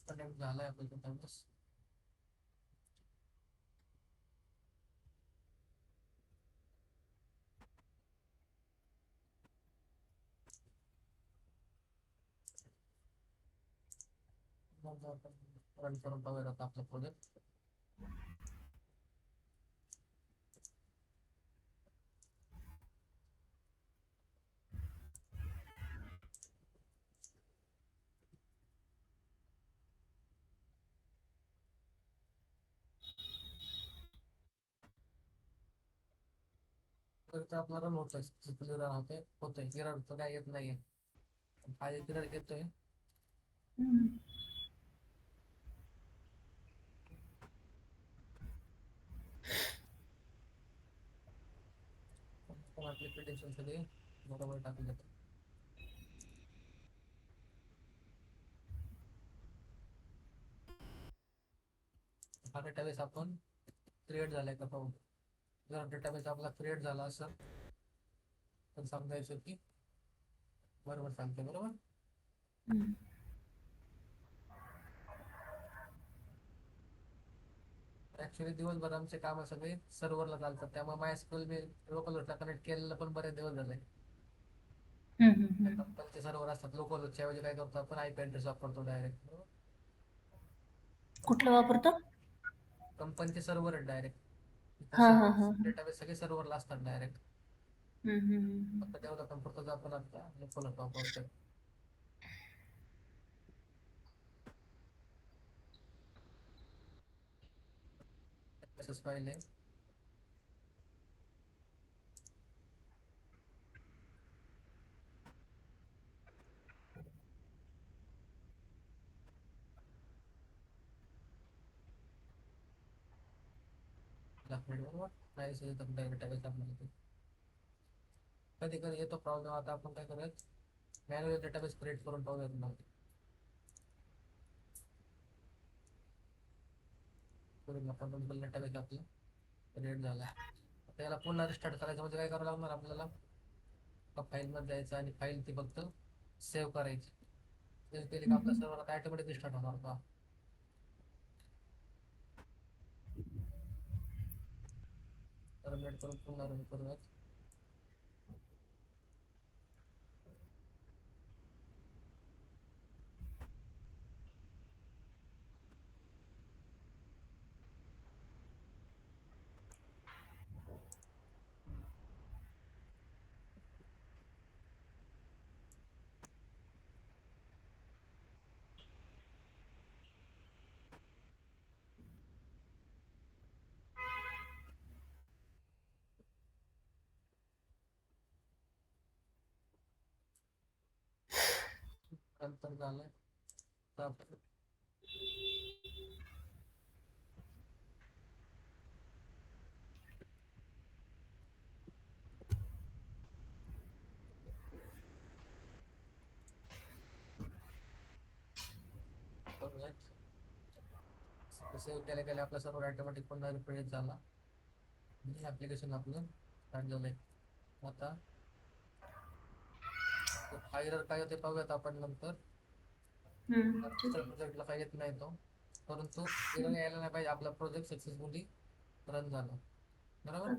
कनेक्ट झालाय आपला डेटाबेस. मग आपण रन करून पाहूयात आता आपलं प्रोजेक्ट. तर ते आपला रन होतोय, रन होतोय एरर तर काय येत नाहीये. हा एक एरर येतोय. पण आपले क्रेडेन्शियल सगळे बरोबर टाकून देतो. हा डेटाबेस आपण क्रिएट झालाय का पाहू. जर डेटाबेस आपला क्रिएट झाला असेल तर समजायचं की बरोबर सांगते. बरोबर. ऍक्च्युली दिवसभर आमचे काम सगळे सर्व्हरला चालतात, त्यामुळे मायस्क्वेल मी लोकल होस्टला कनेक्ट केलेलं पण बरेच दिवस झाले. कंपनीचे सर्व्हर असतात, लोकल होस्टच्या ऐवजी काय करतो आपण आयपी ऍड्रेस वापरतो डायरेक्ट. कुठलं वापरतो? कंपनीचे सर्व्हर आहेत डायरेक्ट. हा हा हा. डेटाबेस सगळे सर्व्हरला असतात डायरेक्ट. फक्त डेव्हलपमेंट पुरतच आपण आता लोकल होस्ट वापरतोय. तसंच पाहिले. क्लासमेट बरोबर नाही असेल तर डेटाबेस आपल्याला कधी कधी येतो प्रॉब्लेम. आता आपण काय करूयात मॅन्युअल डेटाबेस क्रिएट करून पाहूयात मग. करून आपण डेटाबेस आपला क्रिएट झाला. आता याला पुन्हा रिस्टार्ट करायचं म्हणजे काय करावं लागणार आपल्याला, फाईलमध्ये जायचं आणि फाईल ती फक्त सेव्ह करायची. सेव्ह केली का आपल्या सर्व्हर आता ऑटोमॅटिक रिस्टार्ट होणार का. टर्मिनेट करून पुन्हा रन करूयात. नंतर झालं तर आपण करूयात. सेव्ह केल्या केल्या आपला सर्व्हर ऑटोमॅटिक पुन्हा रिफ्रेश झाला. ऍप्लिकेशन आपलं स्टार्ट झालंय. आता फायर काय होते पाहूयात आपण नंतर. प्रोजेक्टला काही येत नाही तो, परंतु एरर यायला नाही पाहिजे आपला प्रोजेक्ट सक्सेसफुली रन झाला. बरोबर.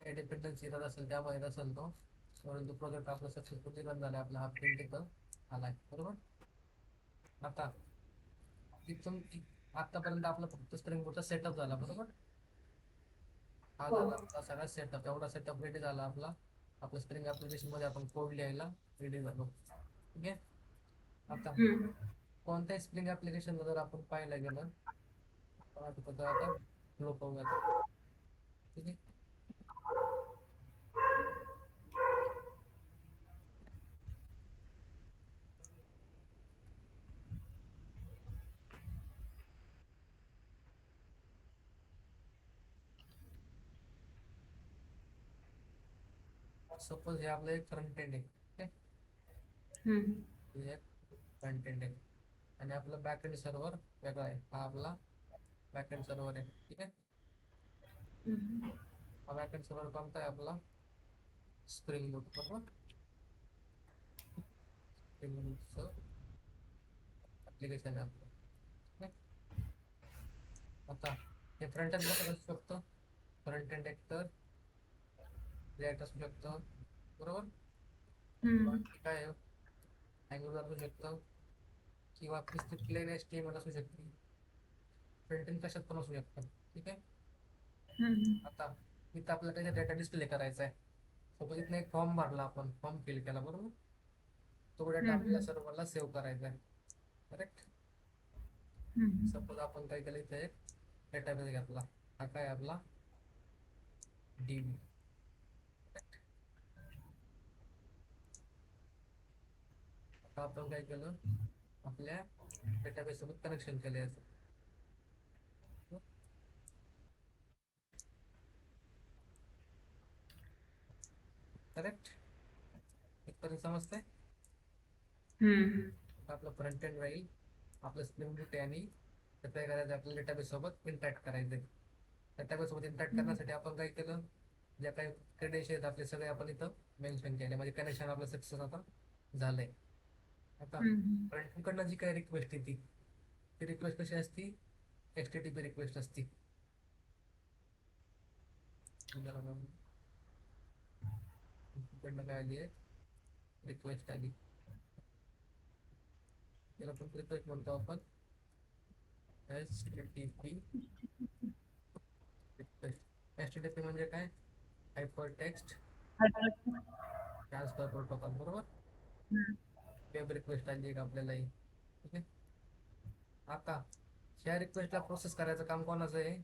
काही डिपेंडन्सी एरर असेल त्यामुळे असेल तो, परंतु प्रोजेक्ट आपला सक्सेसफुली रन झाला. आपला हा प्रिंट इथं आलाय. बरोबर. आता तिथून आतापर्यंत आपला फक्त स्प्रिंग बोटचा सेटअप झाला. बरोबर. हा झाला आपला सगळा सेटअप. एवढा सेटअप रेडी झाला आपला. आपल्या स्प्रिंग ऍप्लिकेशन मध्ये आपण कोड लिहायला रेडी झालो. ठीक आहे. आता कोणत्याही स्प्रिंग ऍप्लिकेशन जर आपण पाहायला गेलं तर आता फ्लो पाहूयात. ठीक आहे. सपोज हे आपलं एक फ्रंट एंड आहे. ठीक आहे. हे एक फ्रंट एंड आहे आणि आपलं बॅक एंड सर्व्हर वेगळा आहे. हा आपला बॅक एंड सर्व्हर आहे. ठीक आहे. हा बॅक एंड सर्व्हर कोणता आहे आपला, स्प्रिंग बूट. बरोबर. स्प्रिंग बूटचं ऍप्लिकेशन आहे आपलं. ठीक आहे. आता हे फ्रंट एंड कसं असू शकतं, फ्रंट एंड एक तर रिॲक्ट असू शकतं. बरोबर. काय अँग्युलर असू शकतं किंवा प्लेन HTML असू शकते. फ्रंट एंड कशात पण असू शकतं. ठीक आहे. आता इथं आपल्याला त्याचा डेटा डिस्प्ले करायचा आहे. सपोज इथं एक फॉर्म भरला, आपण फॉर्म फिल केला. बरोबर. तो डेटा आपल्याला सर्व्हरला सेव्ह करायचा आहे. करेक्ट. सपोज आपण काय केलं, इथे एक डेटाबेस घेतला. हा काय आपला DB. आता आपण काय केलं, आपल्या डेटाबेस सोबत कनेक्शन केले याचं. करेक्ट. इथपर्यंत समजतंय. आपलं फ्रंट एंड राहील, आपलं स्प्रिंग बूट आहे आणि काय करायचं आपल्या डेटाबेस सोबत इंटरॅक्ट करायचं. डेटाबेस सोबत इंटरॅक्ट करण्यासाठी आपण काय केलं, ज्या काही क्रेडेन्शियल्स आपले सगळे आपण इथं मेन्शन केले. म्हणजे कनेक्शन आपलं सक्सेस आता झालंय. आता फ्रंटकडनं जी काही रिक्वेस्ट येते ती रिक्वेस्ट कशी असती, HTTP रिक्वेस्ट असती. काय आली आहे, रिक्वेस्ट आली. त्याला पण रिक्वेस्ट म्हणतो आपण HTTP रिक्वेस्ट. HTTP म्हणजे काय, हायपर टेक्स्ट ट्रान्सफर प्रोटोकॉल. बरोबर. वेब रिक्वेस्ट आली आहे आपल्याला. ठीक आहे. आता ह्या रिक्वेस्टला प्रोसेस करायचं काम कोणाचं आहे,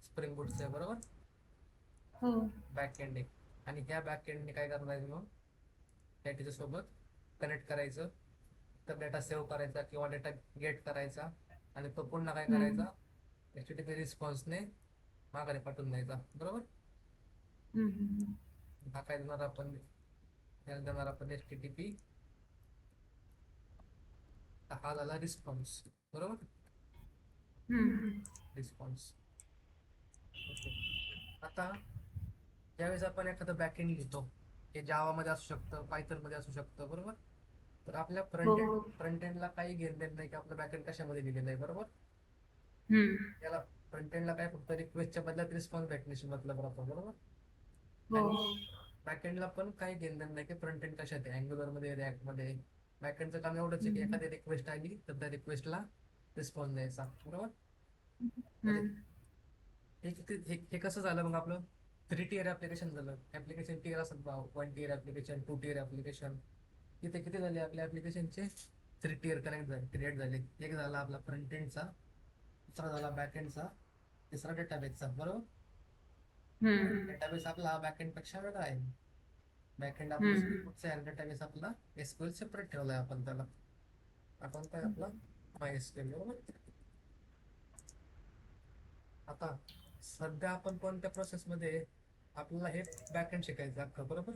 स्प्रिंग बूटचं आहे. बरोबर. बॅक एंड आहे आणि ह्या बॅक एंडने काय करायचं मग, त्या त्याच्यासोबत कनेक्ट करायचं, तर डेटा सेव्ह करायचा किंवा डेटा गेट करायचा आणि तो पुन्हा काय करायचा, HTTP रिस्पॉन्सने माघारी पाठवून द्यायचा. बरोबर. हा काय देणार आपण, याला देणार आपण HTTP, हा झाला रिस्पॉन्स. बरोबर. रिस्पॉन्स. ओके. आता ज्यावेळेस आपण एखादं बॅकएंड लिहितो, हे जावा मध्ये असू शकतं, पायथन मध्ये असू शकतं. बरोबर. तर आपल्या फ्रंट एंडला काही घेणं देणं नाही की आपलं बॅकएंड कशामध्ये लिहिलेलं आहे. बरोबर. याला फ्रंट एंडला काय फक्त रिक्वेस्टच्या बदल्यात रिस्पॉन्स भेटण्याशी मतलब राहतो. बरोबर. आणि बॅकएंडला पण काही घेणं देणं नाही की फ्रंट एंड कशात आहे, अँग्युलर मध्ये, रिॲक्ट मध्ये. बॅकएंडचं काम एवढंच आहे की एखादी रिक्वेस्ट आली तर त्या रिक्वेस्टला रिस्पॉन्स द्यायचा. बरोबर. तर हे कसं झालं मग आपलं 3 tier ऍप्लिकेशन झालं. ऍप्लिकेशन टियर असत, 1 tier ऍप्लिकेशन, 2 tier ऍप्लिकेशन. तिथे किती झाले आपल्या ऍप्लिकेशनचे, 3 tier कनेक्ट झाले, क्रिएट झाले. एक झाला आपला फ्रंट एंडचा, दुसरा झाला बॅक एंडचा, तिसरा डेटाबेसचा. बरोबर. डेटाबेस आपला बॅकएंड पेक्षा वेगळा आहे. बॅकएंड आपलं कुठचं आहे, डेटाबेस आपला SQL सेपरेट ठेवलाय आपण त्याला. आपण काय आपला MySQL. बरोबर. आता सध्या आपण कोणत्या प्रोसेसमध्ये, आपल्याला हे बॅकएंड शिकायचं अख्खं. बरोबर.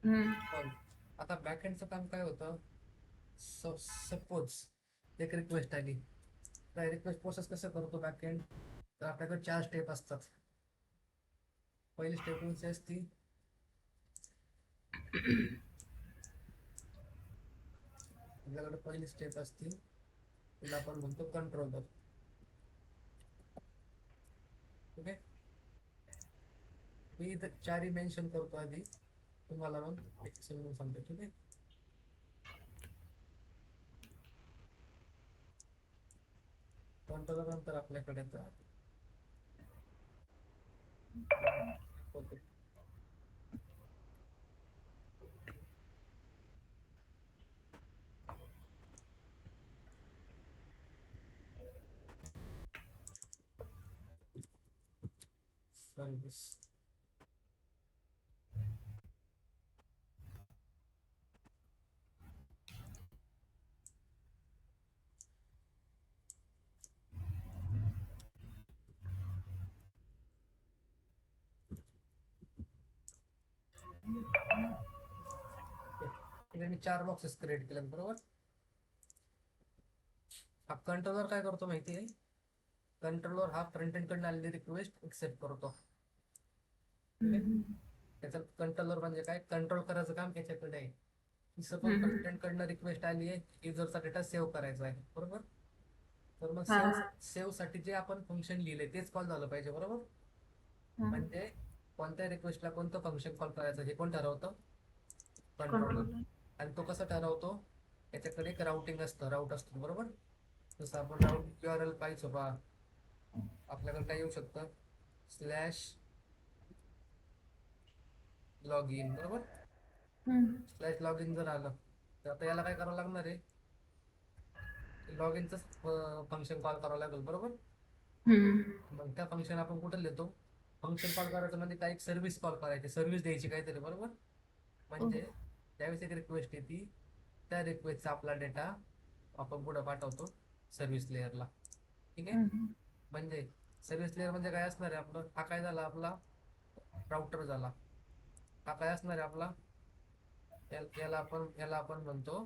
मग आता बॅकएंडचं काम काय होतं, सपोज एक रिक्वेस्ट आली, तर रिक्वेस्ट प्रोसेस कसं करतो बॅकएंड, तर आपल्याकडे 4 स्टेप असतात. पहिली स्टेप कोणती असती, आपल्याकडे पहिली स्टेप असते, तिला आपण म्हणतो कंट्रोलर. ओके. मी इथं 4ही मेन्शन करतो आधी, तुम्हाला मग एक समजून सांगतो. ठीक आहे. कंट्रोलर नंतर आपल्याकडे ओके, सर्विस. इथे मी 4 बॉक्सेस क्रिएट केले. बरोबर. हा कंट्रोलर काय करतो माहिती आहे, कंट्रोलर हा फ्रंट एंड कडून आलेली रिक्वेस्ट एक्सेप्ट करतो. ठीक आहे. त्याचं कंट्रोलर म्हणजे काय, कंट्रोल करायचं काम याच्याकडे आहे. सपोज फ्रंट एंड कडनं रिक्वेस्ट आली आहे, युजरचा डेटा सेव्ह करायचा आहे. बरोबर. तर मग सेव्ह साठी जे आपण फंक्शन लिहिले तेच कॉल झालं पाहिजे. बरोबर. म्हणजे कोणत्या रिक्वेस्टला कोणतं फंक्शन कॉल करायचं हे कोण ठरवतं, कंट्रोलर. आणि तो कसा ठरवतो, याच्याकडे एक राउटिंग असतं, राऊट असतो. बरोबर. जसं आपण राऊट URL पाहिजे बा, आपल्याकडे काय येऊ शकतं, /login. बरोबर. /login जर आलं तर आता याला काय करावं लागणार आहे, लॉग इनच फंक्शन कॉल करावं लागेल. बरोबर. मग त्या फंक्शन आपण कुठं लिहितो, फंक्शन कॉल करायचं म्हणजे काय, एक सर्व्हिस कॉल करायची, सर्व्हिस द्यायची काहीतरी. बरोबर. म्हणजे त्यावेळेस एक रिक्वेस्ट येते, त्या रिक्वेस्टचा आपला डेटा आपण पुढे पाठवतो सर्व्हिस लेअरला. ठीक आहे. म्हणजे सर्व्हिस लेअर म्हणजे काय असणार आहे आपलं, हा काय झाला आपला राउटर झाला. हा काय असणार आहे आपला, याला आपण म्हणतो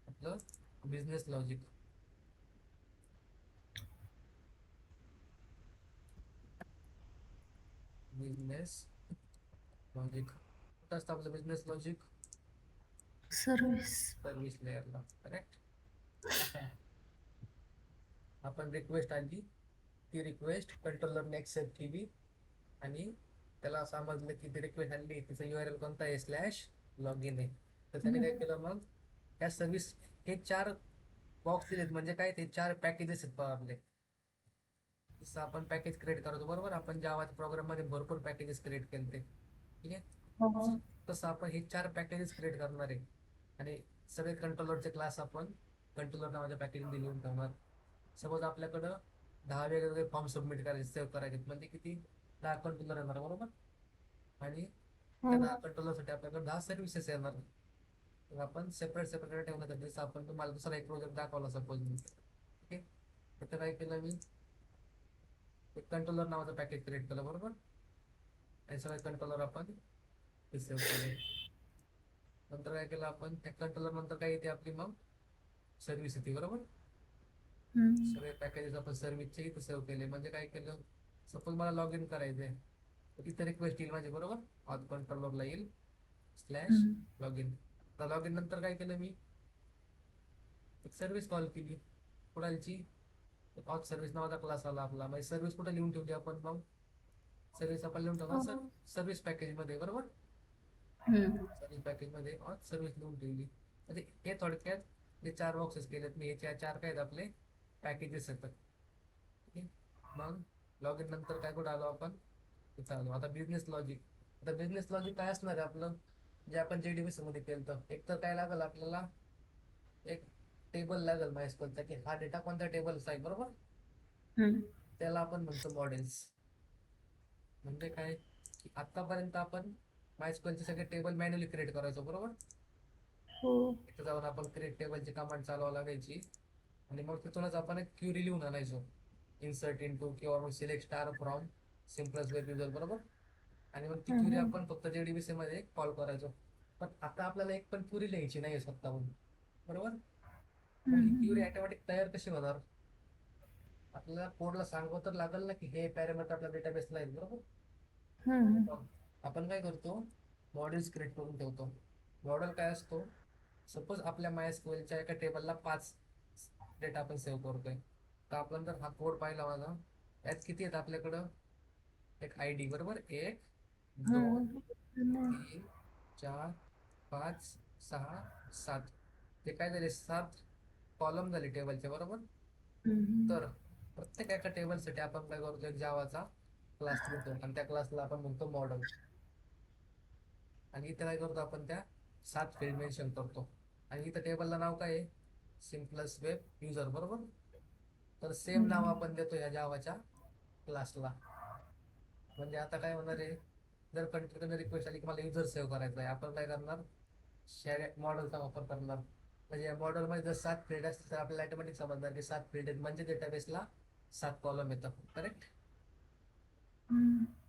आपलं बिझनेस लॉजिक. बिझनेस लॉजिक कुठं असतं आपलं बिझनेस लॉजिक, सर्व्हिस लेअरला. करेक्ट. आपण रिक्वेस्ट आली, ती रिक्वेस्ट कंट्रोलरने एक्सेप्ट केली आणि त्याला समजलं की ती रिक्वेस्ट आली, तिचा URL कोणता आहे, /login आहे. तर त्याने काय केलं मग, त्या सर्व्हिस, हे 4 बॉक्स दिलेत म्हणजे काय, ते 4 पॅकेजेस आहेत आपले. जसं आपण पॅकेज क्रिएट करतो. बरोबर. आपण जावाच्या प्रोग्राम मध्ये भरपूर पॅकेजेस क्रिएट केले. ठीक आहे. तसं आपण हे 4 पॅकेजेस क्रिएट करणार आहे आणि सगळे कंट्रोलरचे क्लास आपण कंट्रोलर नावाच्या पॅकेज लिहून ठेवणार. सपोज आपल्याकडं 10 वेगवेगळे फॉर्म सबमिट करायचे, सेव्ह करायचे, म्हणजे किती, 10 कंट्रोलर येणार. बरोबर. आणि त्या 10 कंट्रोलरसाठी आपल्याकडे 10 सर्व्हिसेस येणार. मग आपण सेपरेट ठेवण्यासाठी, जसं आपण तुम्हाला दुसरा एक प्रोजेक्ट दाखवला सपोज. ठीक आहे. काय केलं मी, एक कंट्रोलर नावाचं पॅकेज क्रिएट केलं बरोबर, आणि सगळे कंट्रोलर आपण सेव्ह केले. नंतर काय केलं आपण, त्या कंट्रोलर नंतर काय येते आपली मग सर्व्हिस येते बरोबर. सगळे पॅकेजेस आपण सर्व्हिसचे इथं सेव्ह केले. म्हणजे काय केलं, सपोज मला लॉग इन करायचंय तर इथं रिक्वेस्ट येईल माझी बरोबर, ऑथ कंट्रोलरला येईल स्लॅश लॉग इन. तर लॉग इन नंतर काय केलं मी, एक सर्व्हिस कॉल केली कुणालची, ऑथ सर्व्हिस नावाचा क्लास आला आपला. म्हणजे सर्व्हिस कुठे लिहून ठेवली आपण मग, सर्व्हिस आपण लिहून ठेवला सर सर्व्हिस पॅकेज मध्ये बरोबर. सर्व्हिस पॅकेज मध्ये ऑथ सर्व्हिस लिहून ठेवली. म्हणजे हे थोडक्यात जे 4 बॉक्सेस केलेत मी, हे 4 काय आहेत आपले पॅकेजेस येतात. ठीक आहे. मग लॉग इन नंतर काय कुठं आलो आपण, इथं आलो. आता बिझनेस लॉजिक. आता बिझनेस लॉजिक काय असणार आहे आपलं, जे आपण JDBC मध्ये केलं तर एक तर काय लागेल आपल्याला, एक टेबल लागेल मायस्क्वेलचा, की हा डेटा कोणत्या टेबलचा आहे बरोबर. त्याला आपण म्हणतो मॉडेल्स. म्हणजे काय, की आतापर्यंत आपण मायस्क्वेलचे सगळे टेबल मॅन्युअली क्रिएट करायचो बरोबर. इथं जाऊन आपण क्रिएट टेबलची कमांड चालवावं लागायची, आणि मग तिथूनच आपण एक क्युरी लिहून आणायचो, इन्सर्ट इंटू किंवा मग सिलेक्ट स्टार फ्रॉम सिम्पलस वेब युजर बरोबर. आणि मग ती क्युरी आपण फक्त JDBC मध्ये कॉल करायचो. पण आता आपल्याला एक पण क्युरी लिहायची नाही स्वतःहून बरोबर. मग ही क्युरी ऑटोमॅटिक तयार कशी होणार, आपल्याला कोडला सांगावं तर लागेल ना, की हे पॅरामीटर आपल्या डेटाबेसला आहेत बरोबर. आपण काय करतो, मॉडेल्स क्रिएट करून ठेवतो. मॉडेल काय असतो, सपोज आपल्या मायस्क्वेलच्या एका टेबलला 5 डेटा आपण सेव्ह करतोय. तर आपण जर हा कोड पाहिला माझा, यात किती आहेत आपल्याकडं, एक ID बरोबर, 1 2 3 4 5 6 7. ते काय झाले, 7 कॉलम झाले टेबलचे बरोबर. तर प्रत्येक एका टेबलसाठी आपण काय करतो, एक जावाचा क्लास लिहितो, आणि त्या क्लासला आपण म्हणतो मॉडेल. आणि इथे काय करतो आपण, त्या 7 फील्ड मेन्शन करतो. आणि इथं टेबलला नाव काय आहे, सिम्पलस वेब युजर बरोबर. तर सेम नाव आपण देतो या जावाच्या क्लासला. म्हणजे आता काय होणार आहे, जर कंट्रीकडे रिक्वेस्ट आली की मला युजर सेव्ह करायचा आहे, आपण काय करणार, शेअर मॉडेलचा वापर करणार. म्हणजे या मॉडेलमध्ये जर 7 फील्ड असतील तर आपल्याला ऑटोमॅटिक समजणार की 7 फील्ड आहेत, म्हणजे डेटाबेसला 7 कॉलम येतं करेक्ट.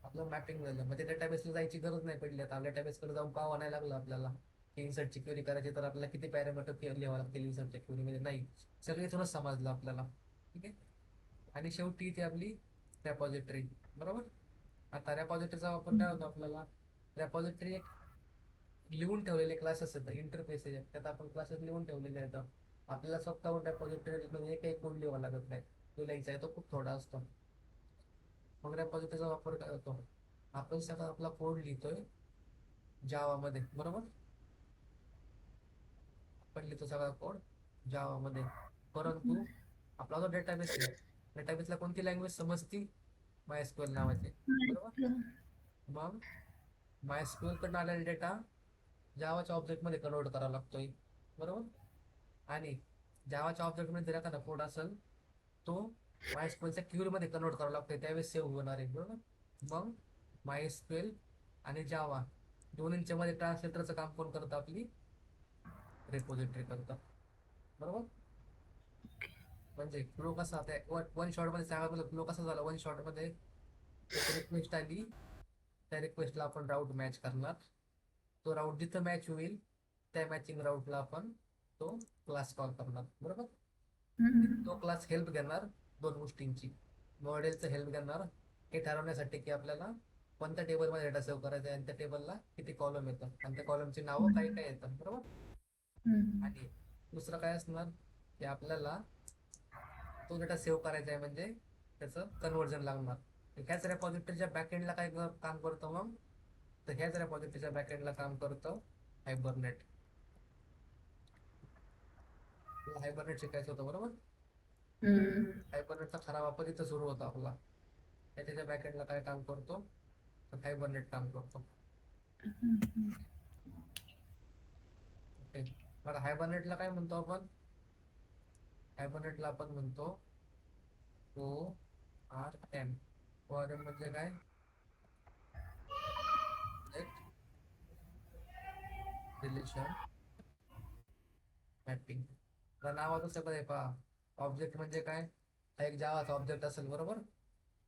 आपलं मॅपिंग झालं, म्हणजे डेटाबेसला जायची गरज नाही पडली. आता डेटाबेसकडे जाऊन का नाही लागलं आपल्याला, की इन्सर्टची क्वेरी करायची तर आपल्याला किती पॅरामीटर लिहावं लागतील इन्सर्टच्या क्वेरीमध्ये, नाही, सगळे इथूनच समजलं आपल्याला. ठीक आहे. आणि शेवटी ती आपली रेपॉझिटरी बरोबर. आता रेपॉझिटरीचा वापर काय होतो आपल्याला, रेपॉझिटरी एक लिहून ठेवलेले क्लासेस आहेत, इंटरफेस आहे, त्यात आपण क्लासेस लिहून ठेवलेले आहेत. आपल्याला स्वतःहून रेपॉझिटरी म्हणजे एक कोड लिहावा लागत नाही, तो लिहायचा आहे तो खूप थोडा असतो. मग रेपॉझिटरीचा वापर काय होतो, आपण सगळा आपला कोड लिहितोय जावामध्ये बरोबर. आपण लिहितो सगळा कोड जावामध्ये, परंतु आपला जो डेटाबेस आहे, डेटाबेसला कोणती लँग्वेज समजती, MySQL नावाचे बरोबर. मग MySQL कडून आलेला डेटा जावाच्या ऑब्जेक्टमध्ये कन्वर्ट करावा लागतोय बरोबर. आणि जावाच्या ऑब्जेक्टमध्ये जर एखादा कोड असेल, तो MySQLच्या क्यूरीमध्ये कन्वर्ट करावा लागतोय, त्यावेळेस सेव्ह होणार आहे बरोबर. मग MySQL आणि जावा दोन्हींच्या मध्ये ट्रान्सलेटरचं काम कोण करतं, आपली रेपॉझिटरी करतं बरोबर. म्हणजे फ्लो कसा आता वन शॉट मध्ये सांगा, फ्लो कसा झाला, वन शॉट मध्ये एक रिक्वेस्ट आली, त्या रिक्वेस्टला आपण राऊट मॅच करणार. तो राऊट जिथं मॅच होईल त्या मॅचिंग राऊटला आपण तो क्लास कॉल करणार बरोबर. तो क्लास हेल्प घेणार 2 गोष्टींची, मॉडेलचं हेल्प घेणार हे ठरवण्यासाठी की आपल्याला कोणत्या टेबलमध्ये डेटा सेव्ह करायचा आहे, आणि त्या टेबलला किती कॉलम येतं, आणि त्या कॉलमची नावं काय काय येतात बरोबर. आणि दुसरं काय असणार, की आपल्याला तो डेटा सेव्ह करायचा आहे, म्हणजे त्याचं कन्व्हर्जन लागणार. ह्याच रेपॉझिटरीच्या बॅकएंडला काय काम करतं मग, तर ह्याच रेपॉझिटरीच्या बॅकएंडला काम करतं हायबरनेट. हायबरनेट शिकायचं होतं बरोबर. हायबरनेटचा खरा वापर इथं सुरू होता आपला. त्याच्या बॅकएंडला काय काम करतो, तर हायबरनेट काम करतो. ओके. मग हायबरनेटला काय म्हणतो आपण, हायबरनेटला आपण म्हणतो ORM. ORM म्हणजे काय, रिलेशन मॅपिंग. नावाचं सगळं आहे पहा. ऑब्जेक्ट म्हणजे काय, हा एक जावाचा ऑब्जेक्ट असेल बरोबर.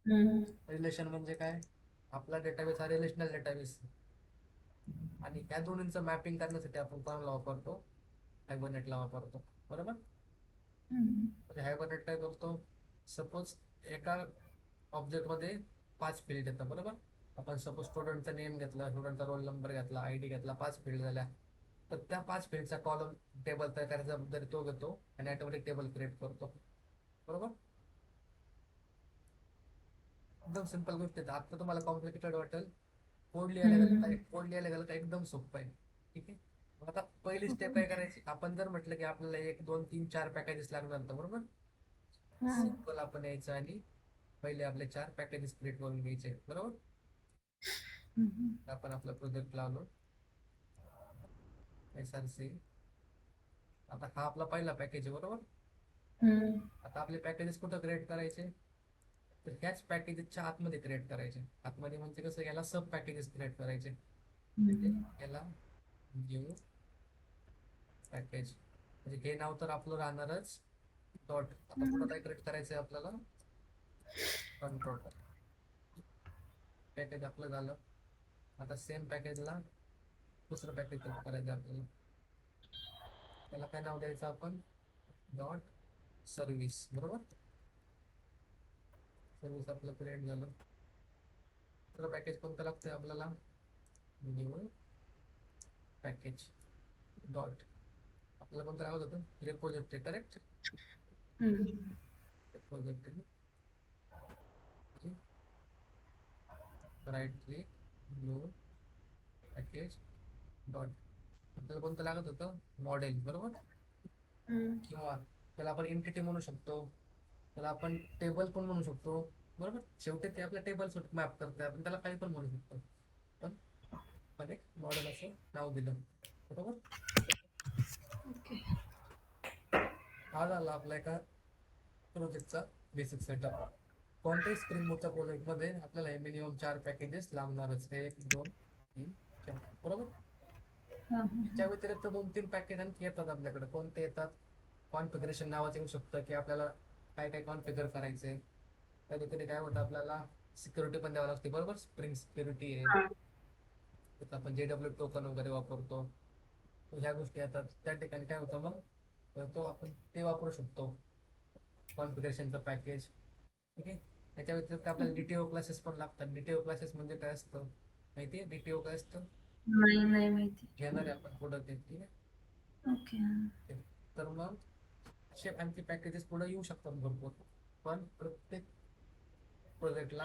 हम्म. रिलेशन म्हणजे काय, आपला डेटाबेस हा रिलेशनल डेटाबेस, आणि ह्या दोन्हींचं मॅपिंग करण्यासाठी आपण कोणाला वापरतो, हायबरनेटला वापरतो बरोबर. हम्म. म्हणजे हायबरनेट काय करतो, सपोज एका ऑब्जेक्टमध्ये 5 फील्ड येतात बरोबर. आपण सपोज स्टुडंटचा नेम घेतला, स्टुडंटचा रोल नंबर घेतला, आयडी घेतला, 5 फील्ड झाल्या. तर त्या 5 फील्डचा कॉलम टेबल तयार करायचा जबाबदारी तो घेतो आणि ऑटोमॅटिक टेबल क्रिएट करतो बरोबर. एकदम सिंपल गोष्ट आहे. आता तुम्हाला कॉम्प्लिकेटेड वाटेल, हम्म. कोड लिहायला गेलं तर एकदम सोपं आहे. ठीक आहे. मग आता पहिली स्टेप काय करायची, आपण जर म्हटलं की आपल्याला 1 2 3 4 पॅकेजेस लागणार तर बरोबर, हम्म. सिंपल आपण यायचं आणि पहिले आपले 4 पॅकेजेस क्रिएट करून घ्यायचे बरोबर. हम्म. आपण आपला प्रोजेक्ट लावलो SRC. आता हा आपला पहिला पॅकेज आहे बरोबर. हम्म. आता आपले पॅकेजेस कुठं क्रिएट करायचे, तर ह्याच पॅकेजेसच्या आतमध्ये क्रिएट करायचे. आतमध्ये म्हणजे कसं, याला सब पॅकेजेस क्रिएट करायचे. म्हणजे हम्म. याला न्यू पॅकेज, म्हणजे हे नाव तर आपलं राहणारच. डॉट, आता पुढं काय क्रिएट करायचंय आपल्याला, कंट्रोल पॅकेज आपलं झालं. आता सेम पॅकेजला दुसरं पॅकेज क्रिएट करायचं आपल्याला. त्याला काय नाव द्यायचं आपण, डॉट सर्व्हिस बरोबर. सर्व्हिस आपलं क्रिएट झालं. दुसरं पॅकेज कोणतं लागतंय आपल्याला, न्यू पॅकेज डॉट, आपल्याला कोणतं नाव होतं, repository correct. Hmm. Repository, right click, new package dot, आपल्याला कोणतं लागत होतं, मॉडेल बरोबर. हम्म. किंवा त्याला आपण एंटिटी म्हणू शकतो, त्याला आपण टेबल पण म्हणू शकतो बरोबर. शेवटी ते आपल्या टेबल मॅप करते, आपण त्याला काही पण म्हणू शकतो. पण आपण एक मॉडेल असं नाव दिलं बरोबर. ओके. हा झाला आपला एका प्रोजेक्टचा बेसिक सेटअप. कोणत्याही स्प्रिंग बोटच्या प्रोजेक्टमध्ये आपल्याला हे मिनिमम 4 पॅकेजेस लागणारच, 1 2 3 4 बरोबर. हा. त्याच्या व्यतिरिक्त 2 3 पॅकेज आणखी येतात आपल्याकडे. कोणते येतात, कॉन्फिगरेशन नावाचं येऊ शकतं, की आपल्याला काय काय कॉन्फिगर करायचंय. कधी कधी काय होतं, आपल्याला सिक्युरिटी पण द्यावं लागते बरोबर. स्प्रिंग सिक्युरिटी आहे, हा. तिथं आपण JW टोकन वगैरे वापरतो. तर ह्या गोष्टी येतात, त्या ठिकाणी काय होतं मग, तर तो आपण ते वापरू शकतो कॉन्फिगरेशनचं पॅकेज. ठीक आहे. त्याच्या व्यतिरिक्त आपल्याला DTO क्लासेस पण लागतात. DTO क्लासेस म्हणजे काय असतं माहिती आहे, DTO काय असतं, नाही, नाही माहिती. घेणार आहे आपण पुढं ते. ठीक आहे. ओके. हा. ठीक. तर मग असे आणखी पॅकेजेस पुढे येऊ शकतात भरपूर. पण प्रत्येक प्रोजेक्टला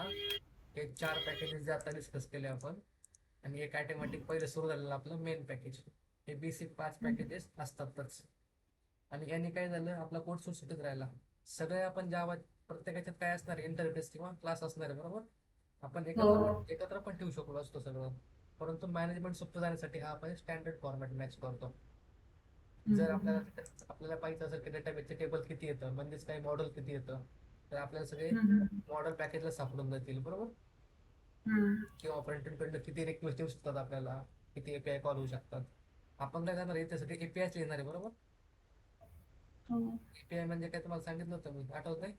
हे 4 पॅकेजेस जे आता डिस्कस केले आपण, आणि एक ऑटोमॅटिक पहिले सुरू झालेलं आपलं मेन पॅकेज, हे बेसिक 5 पॅकेजेस असतातच. आणि यांनी काय झालं, आपला कोड सुटसुटीत राहिला. सगळे आपण ज्या प्रत्येकाच्यात काय असणार, इंटरफेस किंवा क्लास असणार आहे बरोबर. आपण हो. एकत्र पण ठेवू शकलो असतो सगळं, परंतु मॅनेजमेंट सोपं जाण्यासाठी हा आपण स्टँडर्ड फॉर्मॅट मॅच करतो. जर हम्म. आपल्याला पाहिजे असेल की डेटाबेसचे टेबल किती येतं, म्हणजेच काही मॉडेल किती येतं, तर आपल्याला सगळे हम्म. मॉडेल पॅकेजला सापडून जातील बरोबर. हम्म. किंवा फ्रंट एंड किती रिक्वेस्ट येऊ शकतात आपल्याला, किती API कॉल होऊ शकतात. आपण काय करणार आहे, त्यासाठी API लिहिणार आहे बरोबर. हो. API म्हणजे काय तुम्हाला सांगितलं होतं मी, आठवत आहे.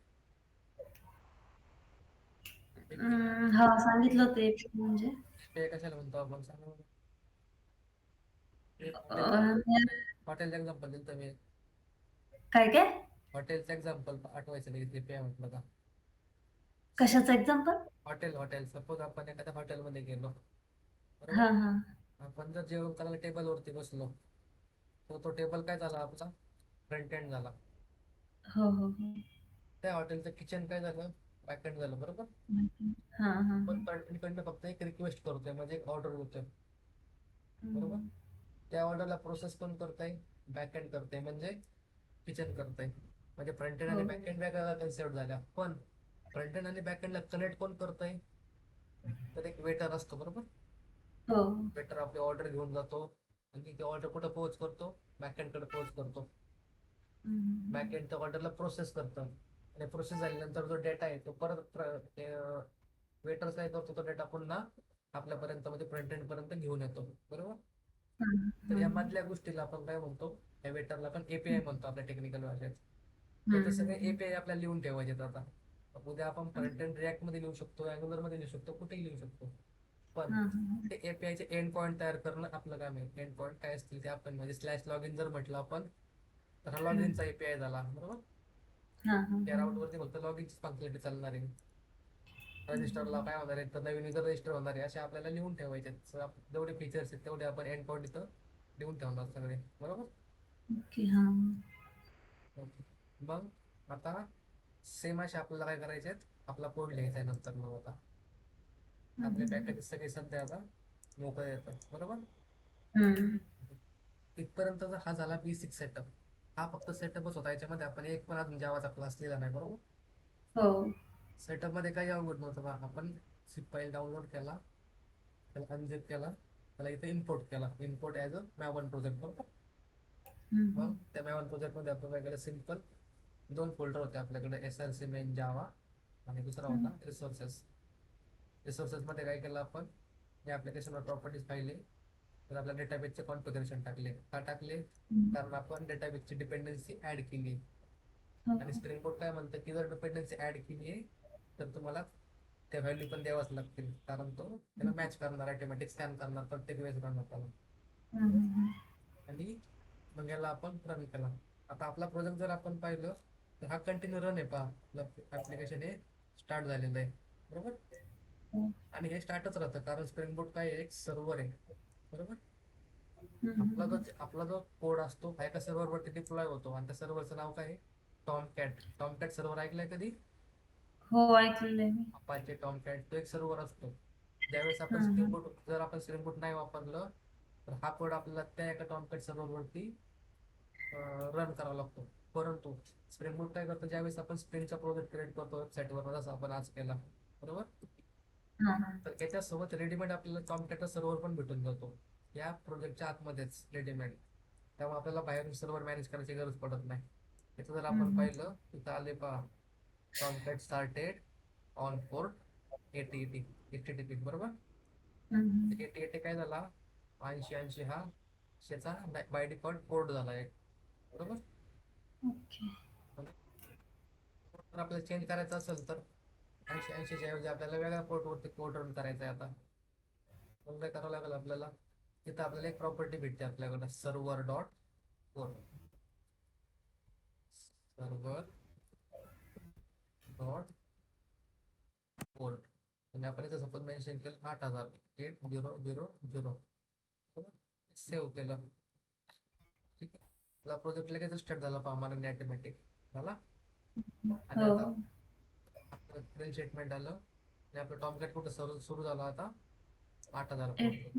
हा, सांगितलं ते म्हणजे API कशाला म्हणतो आपण, सांगा बरं. एक अं, हॉटेलचं एक्झाम्पल दिलं मी. काय काय हॉटेलचं एक्झाम्पल आठवायचं नाही, API म्हटलं का. कशाचं एक्झाम्पल? हॉटेल सपोज आपण एखाद्या हॉटेलमध्ये गेलो बरोबर. हा. हा. आपण जर जेवण करायला टेबलवरती बसलो, तर तो टेबल काय झाला आपला, फ्रंट एंड झाला. हो. हो. हो. त्या हॉटेलचं किचन काय झालं, बॅक एंड झालं बरोबर. हा. हा. पण फ्रंट फक्त एक रिक्वेस्ट करतोय, म्हणजे एक ऑर्डर होतोय बरोबर. हम्म. त्या ऑर्डरला प्रोसेस पण करताय, बॅक एंड करताय म्हणजे किचन करताय. म्हणजे फ्रंट एंड हो. आणि बॅक एंड वेगळ्या कन्सेप्ट झाल्या. पण फ्रंट एंड आणि बॅक एंडला कनेक्ट कोण करतंय, तर एक वेटर असतो बरोबर. हो. वेटर आपली ऑर्डर घेऊन जातो आणि ती ऑर्डर कुठं पोहोच करतो, बॅक एंड कडे पोहोच करतो. बॅक हम्म. एंड त्या ऑर्डरला प्रोसेस करतं, आणि प्रोसेस झाल्यानंतर जो डेटा आहे तो परत वेटर काय करतो, तो डेटा पुन्हा आपल्यापर्यंत म्हणजे फ्रंट एंड पर्यंत घेऊन येतो बरोबर. तर या हम्म. मधल्या गोष्टीला आपण काय म्हणतो, या वेटरला आपण API म्हणतो आपल्या टेक्निकल भाषेत. तर ते सगळे हम्म. एपीआय आपल्याला लिहून ठेवायचे आहेत आता. उद्या आपण फ्रंट एंड रिॲक्ट मध्ये लिहू शकतो, अँग्युलर मध्ये लिहू शकतो, कुठेही लिहू शकतो. पण हा हा ते एपीआयचे एंड पॉईंट तयार करणं आपलं काम आहे. एंड पॉईंट काय असतील ते आपण म्हणजे स्लॅश लॉग इन जर म्हटलं आपण तर हा लॉग इनचा एपीआय झाला बरोबर. हा हा त्या राऊट वरती फक्त लॉग इनची फंक्शनलिटी चालणार आहे. रजिस्टरला काय होणार आहे तर नवीन युजर रजिस्टर होणार आहे असे आपल्याला लिहून ठेवायचे. जेवढे फीचर्स आहेत तेवढे आपण एंड पॉईंट इथं लिहून ठेवणार सगळे बरोबर. ओके. हा ओके. मग आता सेम असे आपल्याला काय करायचे आहेत, आपला कोड लिहायचा आहे नंतर. मग आता आपले पॅकेजेस सगळे सध्या आता मोकळे येतात बरोबर. हम्म. इथपर्यंत हा झाला बेसिक सेटअप. हा फक्त सेटअपच होता, याच्यामध्ये आपण एक पण अजून जावाचा क्लास लिहिला नाही बरोबर. हो. सेटअप मध्ये काही अवघड नव्हतं बा. आपण झिप फाईल डाउनलोड केला, त्याला अनझिप केला, त्याला इथे इम्पोर्ट केला, इम्पोर्ट ॲज अ मॅवन प्रोजेक्ट बरोबर. मग त्या मॅवन प्रोजेक्ट मध्ये आपल्याकडे सिम्पल दोन फोल्डर होते आपल्याकडे, एसआरसी मेन जावा आणि दुसरा होता रिसोर्सेस. रिसोर्सेस मध्ये काय केलं आपण, या ऍप्लिकेशनवर प्रॉपर्टीज पाहिले तर आपल्या डेटाबेसचे कॉन्फिगरेशन टाकले. का टाकले, कारण आपण डेटाबेसची डिपेंडन्सी ऍड केली. आणि स्प्रिंग बोर्ड काय म्हणतं की जर डिपेंडन्सी ऍड केली आहे तर तुम्हाला त्या व्हॅल्यू पण द्यावाच लागतील, कारण तो त्याला मॅच करणार, ऑटोमॅटिक स्कॅन करणार प्रत्येक वेळेस रन होताना. आणि मग याला आपण रन केला. आता आपला प्रोजेक्ट जर आपण पाहिलं तर हा कंटिन्यू रन आहे पहा. ऍप्लिकेशन हे स्टार्ट झालेलं आहे बरोबर. आणि हे स्टार्टच राहतं कारण स्प्रिंग बोर्ड काय एक सर्व्हर आहे बरोबर. आपला जो कोड असतो हा एका सर्व्हरवरती डिप्लॉय होतो आणि त्या सर्व्हरचं नाव काय आहे, टॉमकॅट. टॉमकॅट सर्व्हर ऐकलंय कधी. हो, ऐकलेलं आहे मी. अपाचे टॉमकॅट तो एक सर्व्हर असतो. ज्यावेळेस आपण स्प्रिंग हम्म. बोर्ड जर आपण स्प्रिंग बोर्ड नाही वापरलं तर हा कोड आपल्याला त्या एका टॉमकॅट सर्व्हरवरती रन करावा लागतो. परंतु स्प्रिंग बोर्ड काय करतो, ज्यावेळेस आपण स्प्रिंगचा प्रोजेक्ट क्रिएट करतो वेबसाईटवर जसं आपण आज केला बरोबर, हा तर याच्यासोबत रेडीमेड आपल्याला टॉमकॅट सर्व्हर पण भेटून जातो या प्रोजेक्टच्या आतमध्येच रेडीमेड. त्यामुळे आपल्याला बाहेरून सर्व्हर मॅनेज करायची गरज पडत नाही. इथं जर आपण पाहिलं तिथं आले पहा, टॉमकॅट स्टार्टेड ऑन पोर्ट 8080 HTTP बरोबर. 8080 काय झाला, 8080 हा त्याचा बाय डिफॉल्ट पोर्ट झाला आहे बरोबर. ओके. जर आपल्याला चेंज करायचं असेल तर 8080च्या ऐवजी आपल्याला वेगळ्या पोर्टवरती कोड रन करायचा आहे. आता मग काय करावं लागेल आपल्याला, तिथं आपल्याला एक प्रॉपर्टी भेटते आपल्याकडे, server dot port. Server dot port आणि आपण इथं सपोज मेन्शन केलं 8000 सेव्ह केलं. ठीक आहे, आपला प्रोजेक्ट लगेच स्टार्ट झाला पहा मला ऑटोमॅटिक झाला. आणि हो. आता आपलं प्रिंट स्टेटमेंट आलं आणि आपलं टॉमकॅट कुठं सुरू झाला आता 8000 पोर्ट,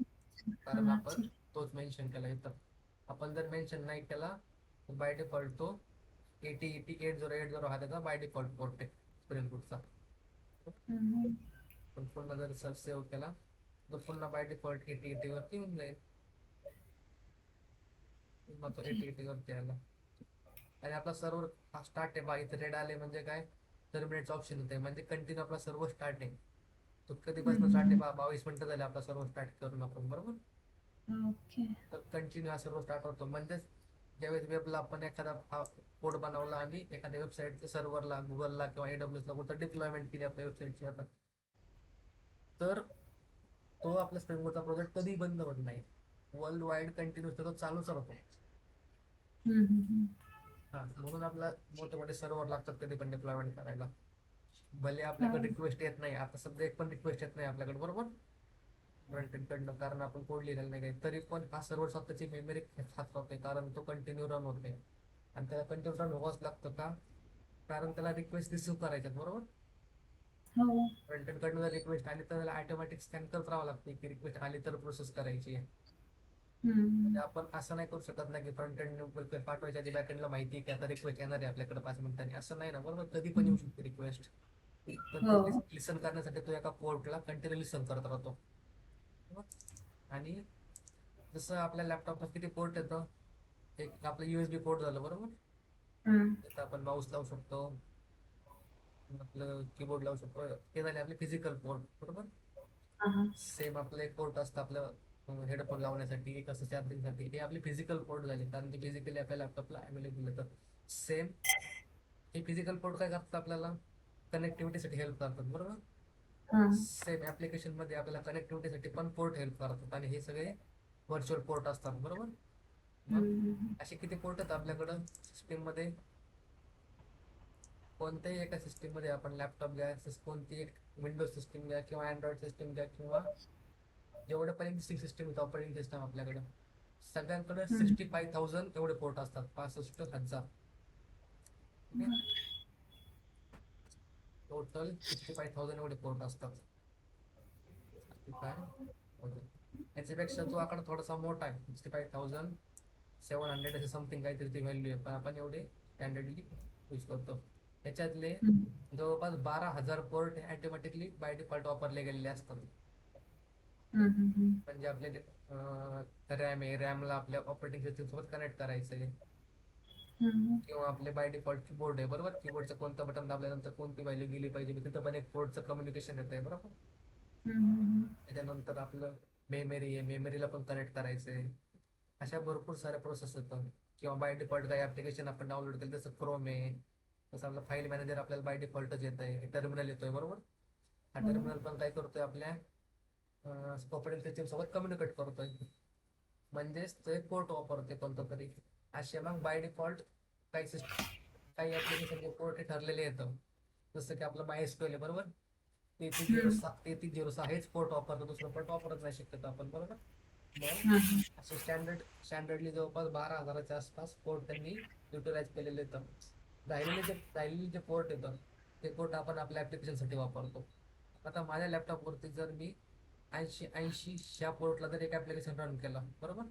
कारण हा, आपण तोच मेन्शन केला. इथं आपण जर मेन्शन नाही केला तर बाय डिफॉल्ट तो 8080 हा त्याचा बाय डिफॉल्ट पोर्ट आहे स्प्रिंग बूटचा. पण पुन्हा जर सर्च सेव्ह केला तर पुन्हा बाय डिफॉल्ट 8080 वरती येऊन जाईल. पुन्हा तो 8080 वरती आला आणि आपला सर्व्हर हा स्टार्ट आहे बा. इथे रेड आले म्हणजे काय, टर्मिनेटचं ऑप्शन येते म्हणजे कंटिन्यू आपला सर्व्हर स्टार्ट आहे. तो कधीपासून स्टार्ट आहे बा, 22 मिनिटं झाले आपला सर्व्हर स्टार्ट करून आपण बरोबर. ओके. तर कंटिन्यू हा सर्व्हर स्टार्ट होतो. म्हणजेच ज्यावेळेस वेबला आपण एखादा हा कोड बनवला आणि एखाद्या वेबसाईटच्या सर्व्हरला गुगलला किंवा AWS ला कुठं डिप्लॉयमेंट केली आपल्या वेबसाईटची आता, तर तो आपला स्प्रिंग बोर्डचा प्रोजेक्ट कधीही बंद होत नाही. वर्ल्ड वाईड कंटिन्यू तो चालूच राहतो. हा, म्हणून आपला मोठे मोठे सर्व्हर लागतात कधी पण डिप्लॉयमेंट करायला. भले आपल्याकडे रिक्वेस्ट येत नाही, आता सध्या एक पण रिक्वेस्ट येत नाही आपल्याकडे बरोबर फ्रंट एंड कडनं, कारण आपण कोड लिहिलेला नाही काही, तरी पण हा सर्व्हर स्वतःची मेमरी खात राहते कारण तो कंटिन्यू रन होते. आणि त्याला कंटिन्यू रन व्हावंच लागतं का, कारण त्याला रिक्वेस्ट रिसिव्ह करायच्यात बरोबर. हो. फ्रंट एंड कडनं जर रिक्वेस्ट आली तर त्याला ऑटोमॅटिक स्कॅन करत राहावं लागते की रिक्वेस्ट आली तर प्रोसेस करायची आहे. म्हणजे आपण असं नाही करू शकत नाही की फ्रंट एंड पाठवायच्या आधी बॅक एंडला माहिती आहे की आता रिक्वेस्ट येणार आहे आपल्याकडे 5 मिनिटांनी, असं नाही ना बरोबर. कधी पण येऊ शकते रिक्वेस्ट. तर हो. ते लिसन करण्यासाठी तो एका पोर्टला कंटिन्यू लिसन करत राहतो. आणि जसं आपल्या लॅपटॉपला किती पोर्ट येतं, एक आपलं USB पोर्ट झालं बरोबर, तिथं आपण माऊस लावू शकतो, आपलं कीबोर्ड लावू शकतो, हे झाले आपले फिजिकल पोर्ट बरोबर. सेम आपलं एक पोर्ट असतं आपलं हेडफोन लावण्यासाठी, कसं चार्जिंगसाठी, हे आपले फिजिकल पोर्ट झाले कारण ते फिजिकली आपल्या लॅपटॉपला अवेलेबल येतं. सेम हे फिजिकल पोर्ट काय करतात आपल्याला कनेक्टिव्हिटीसाठी हेल्प करतात बरोबर. हा. सेम ऍप्लिकेशन मध्ये आपल्याला कनेक्टिव्हिटीसाठी पण पोर्ट हेल्प करतात आणि हे सगळे व्हर्च्युअल पोर्ट असतात बरोबर. मग हम्म. असे किती पोर्ट आहेत आपल्याकडं सिस्टीम मध्ये. कोणत्याही एका सिस्टीम मध्ये आपण लॅपटॉप घ्या, कोणती एक विंडोज सिस्टीम घ्या किंवा अँड्रॉइड सिस्टीम घ्या किंवा जेवढे पण एक्झिस्टिंग सिस्टीम होतं ऑपरेटिंग सिस्टम आपल्याकडं, सगळ्यांकडे हम्म. 65,000 एवढे पोर्ट असतात, 65,000. टोटल 65,000 एवढे पोर्ट असतात. 65,000. याच्यापेक्षा तो आकडा थोडासा मोठा आहे, 65,700 असे समथिंग काहीतरी ती व्हॅल्यू आहे, पण आपण एवढे स्टँडर्डली यूज करतो. याच्यातले हम्म. जवळपास 12,000 पोर्ट ऑटोमॅटिकली बाय डिफॉल्ट वापरले गेलेले असतात. हम्म. म्हणजे आपले रॅम आहे, रॅमला आपल्या ऑपरेटिंग सिस्टम सोबत कनेक्ट करायचं आहे. हम्म. किंवा आपले बाय डिफॉल्ट कीबोर्ड आहे बरोबर, कीबोर्डचं कोणतं बटन दाबल्यानंतर कोणती व्हॅल्यू गेली पाहिजे, तिथं पण एक पोर्टचं कम्युनिकेशन येत आहे बरोबर. हम्म. त्याच्यानंतर आपलं मेमरी आहे, मेमरीला पण कनेक्ट करायचं आहे. अशा भरपूर साऱ्या प्रोसेस येतात. किंवा बाय डिफॉल्ट काही ऍप्लिकेशन आपण डाउनलोड केलं जसं क्रोम आहे, तसं आपलं फाईल मॅनेजर आपल्याला बाय डिफॉल्टच येत आहे, टर्मिनल येतोय बरोबर. हा हो. टर्मिनल पण काय करतोय आपल्या ऑपरेटिंग सिस्टीम सोबत कम्युनिकेट करतोय, म्हणजेच तो एक पोर्ट वापरतोय कोणतं तरी. असे मग बाय डिफॉल्ट काही काही ऍप्लिकेशनचे पोर्ट हे ठरलेले येतं. जसं की आपलं मायस्क्यूएल आहे बरोबर, 3306 हेच पोर्ट वापरतो, दुसरं पोर्ट वापरत नाही शक्यतो आपण बरोबर. मग हम्म. असे स्टँडर्डली जवळपास 12,000च्या आसपास पोर्ट त्यांनी युटिलाइज केलेले येतं. राहिलेले जे पोर्ट येतं ते पोर्ट आपण आपल्या ऍप्लिकेशनसाठी वापरतो. आता माझ्या लॅपटॉपवरती जर मी 80 ह्या पोर्टला जर एक ऍप्लिकेशन रन केलं बरोबर,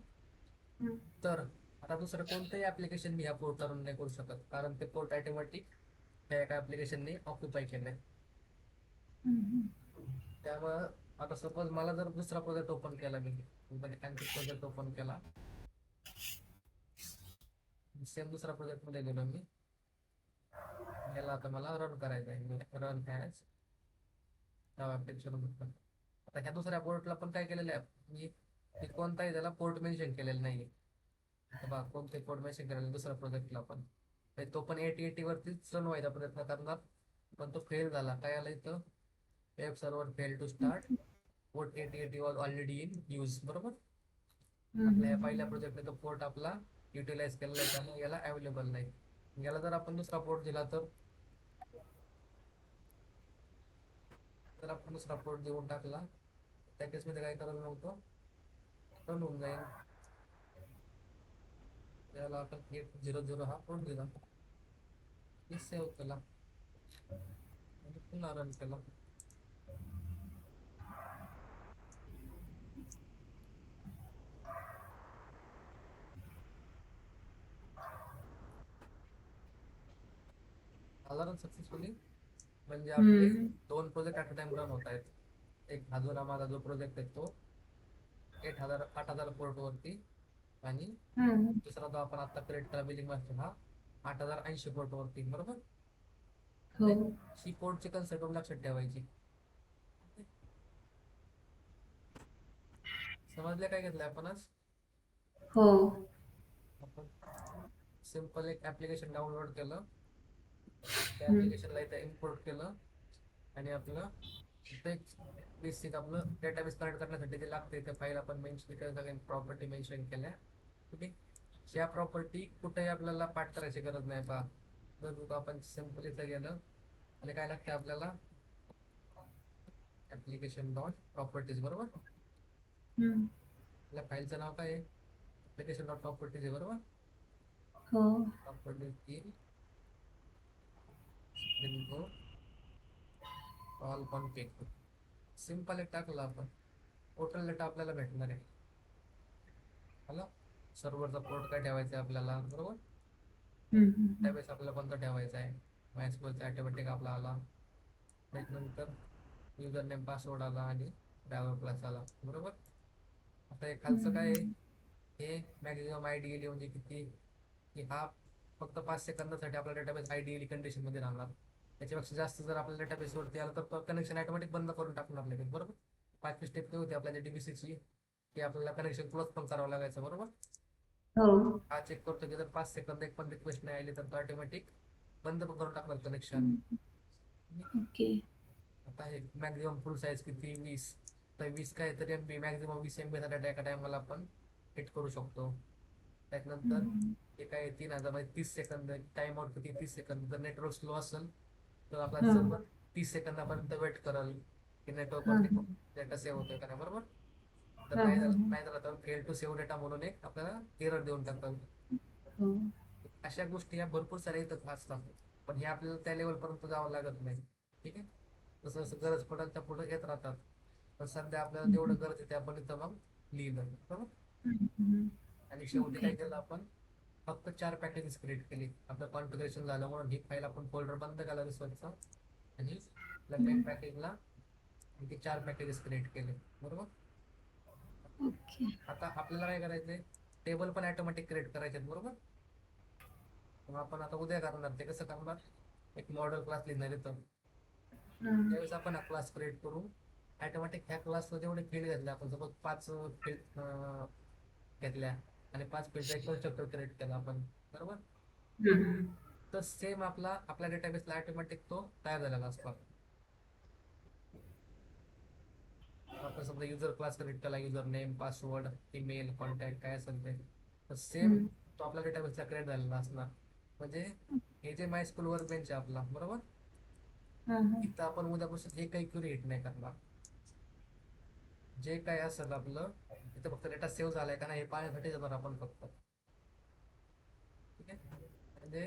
तर आता दुसरं कोणतंही ऍप्लिकेशन मी ह्या पोर्ट रन नाही करू शकत, कारण ते पोर्ट ऑटोमॅटिक ह्या एका ऍप्लिकेशनने ऑक्युपाय केलंय. हम्म. त्यामुळं आता सपोज मला जर दुसरा प्रोजेक्ट ओपन केला, मी आणखी प्रोजेक्ट ओपन केला, सेम दुसरा प्रोजेक्ट मध्ये गेलो मी, याला आता मला रन करायचं आहे, रन ॲज ऍप्लिकेशन. आता ह्या दुसऱ्या पोर्टला पण काय केलेलं आहे मी कोणताही त्याला पोर्ट मेन्शन केलेलं नाही. बघा कोणते पोर्ट मेन्शन केलेलं दुसऱ्या प्रोजेक्टला पण, तो पण 8080 वरतीच रन व्हायचा प्रयत्न करणार, पण तो फेल झाला. काय आलं इथं, web server fail to start, port 8080 was already in use बरोबर. आपल्या पहिल्या प्रोजेक्टने तो पोर्ट आपला युटिलाइज केलेला आहे, त्यामुळे याला अवेलेबल नाही. याला जर आपण दुसरा पोर्ट दिला तर आपण दुसरा पोर्ट देऊन टाकला, त्या केसमध्ये काय करायला नव्हतं, रन होऊन जाईल. त्याला आपण 800 हा पोर्ट दिला, सेव्ह केला आणि पुन्हा रन केला. झाला रन सक्सेसफुली. म्हणजे आपले हम्म. 2 project at a time run होत आहेत. एक हा जो माझा जो प्रोजेक्ट आहे तो 8,000 पोर्ट वरती, आणि हम्म. दुसरा जो आपण आता क्रिएट करा बिलिंग मास्टर हा 8,080 पोर्ट वरती बरोबर. हो. ही पोर्टची कन्सेप्ट लक्षात ठेवायची. समजले काय घेतलंय आपण आज. हो. आपण सिम्पल एक ऍप्लिकेशन डाउनलोड केलं, त्या हम्म. ऍप्लिकेशनला इथं इम्पोर्ट केलं, आणि आपलं एक बेसिक आपलं डेटाबेस कनेक्ट करण्यासाठी जे लागते त्या फाईल आपण मेन्शन केल्या, प्रॉपर्टी मेन्शन केल्या. ठीक आहे, ह्या प्रॉपर्टी कुठेही आपल्याला पाठ करायची गरज नाही. पहा जर आपण सिम्पल इथं गेलं आणि काय लागतं आपल्याला, ऍप्लिकेशन डॉट प्रॉपर्टीज बरोबर. हम्म. आपल्या फाईलचं नाव काय आहे, ऍप्लिकेशन डॉट प्रॉपर्टीज आहे बरोबर. हो. प्रॉपर्टीज की विंडो ऑल कॉन्फिग सिम्पल एक टाकलं आपण, टोटल डेटा आपल्याला भेटणार आहे. हॅलो, सर्व्हरचा पोर्ट काय ठेवायचा आहे आपल्याला बरोबर, हम्म. त्यावेळेस आपल्याला कोणता ठेवायचा आहे, मायस्क्यूएलचा ऑटोमॅटिक आपला आला. त्याच्यानंतर युजर नेम पासवर्ड आला आणि ड्रायव्हर क्लास आला बरोबर. आता हे खालचं काय आहे, हम्म. हे मॅक्झिमम आयडीएली म्हणजे किती, की हा फक्त 5 सेकंदासाठी आपला डेटाबेस आयडीएली कंडिशन मध्ये राहणार. त्याच्यापेक्षा जास्त जर आपल्या डेटाबेस वरती आलं तर कनेक्शन ऑटोमॅटिक बंद करून टाकणार लगेच बरोबर. 5वी स्टेप होती आपल्या डीबीसीची, की आपल्याला कनेक्शन क्लोज पण करावं लागायचं बरोबर. हो. हा चेक करतो की जर 5 सेकंद एक पण रिक्वेस्ट नाही आली तर ऑटोमॅटिक बंद पण करून टाकणार कनेक्शन. हम्म. ओके. आता हे मॅक्झिमम फुल साईज किती 20, तर 20 काय तरी MB मॅक्झिमम 20 MB चा डाटा एका टायमाला आपण हिट करू शकतो. त्याच्यानंतर हम्म. हे काय 3000 म्हणजे 30 सेकंद टाइम आउट किती 30 सेकंद. जर नेटवर्क स्लो असेल तर आपला हा सर्व्हर 30 सेकंदापर्यंत वेट करेल की हा नेटवर्कवरती डेटा सेव्ह होतोय का नाही, बरोबर. तर हा नाही हा झालं नाही झालं तर फेल टू सेव्ह डेटा म्हणून एक आपल्याला एरर देऊन टाकतात. हो. अशा गोष्टी ह्या भरपूर साऱ्या इथं असतात, पण हे आपल्याला त्या लेवल पर्यंत जावं लागत नाही. ठीक आहे. जसं जसं गरज पडेल त्या पुढे येत राहतात. पण सध्या आपल्याला हम्म. जेवढं गरज आहे ते आपण इथं मग लिहिलं, बरोबर. हम्म. आणि शेवटी ओके. काय केलं आपण, फक्त 4 पॅकेजेस क्रिएट केली. आपलं कॉन्फिगरेशन झालं म्हणून ही फाईल आपण फोल्डर बंद केला रिसोर्सचा, आणि मेन हम्म. पॅकेजला 4 पॅकेजेस क्रिएट केले, बरोबर. ओके. आता आपल्याला काय करायचंय, टेबल पण ऑटोमॅटिक क्रिएट करायचे, बरोबर. मग आपण आता उद्या करणार. ते कसं करणार, एक मॉडेल क्लास लिहिणार आहे. तर हम्म. त्यावेळेस आपण हा क्लास क्रिएट करू. ऑटोमॅटिक ह्या क्लासला जेवढे फील्ड घेतले आपण, सपोज 5 फील्ड घेतल्या आणि 5 फील्डचा एक कन्स्ट्रक्टर क्रिएट केला आपण, बरोबर. हम्म. तर सेम आपल्या डेटाबेसला ऑटोमॅटिक तो तयार झालेला असतो. आपण समजा युजर क्लास क्रिएट केला, user name, password, email, contact काय असेल ते, तर सेम हम्म. तो आपल्या डेटाबेसला क्रिएट झालेला असणार. म्हणजे हे जे माय स्कूल वर्क बेंच आहे आपला, बरोबर, हा हा इथं आपण उद्यापासून हे काही क्रिएट नाही करणार. जे काय असेल आपलं इथं फक्त डेटा सेव्ह झालाय का नाही हे पाहण्यासाठी जाणार आपण फक्त. ठीक आहे. म्हणजे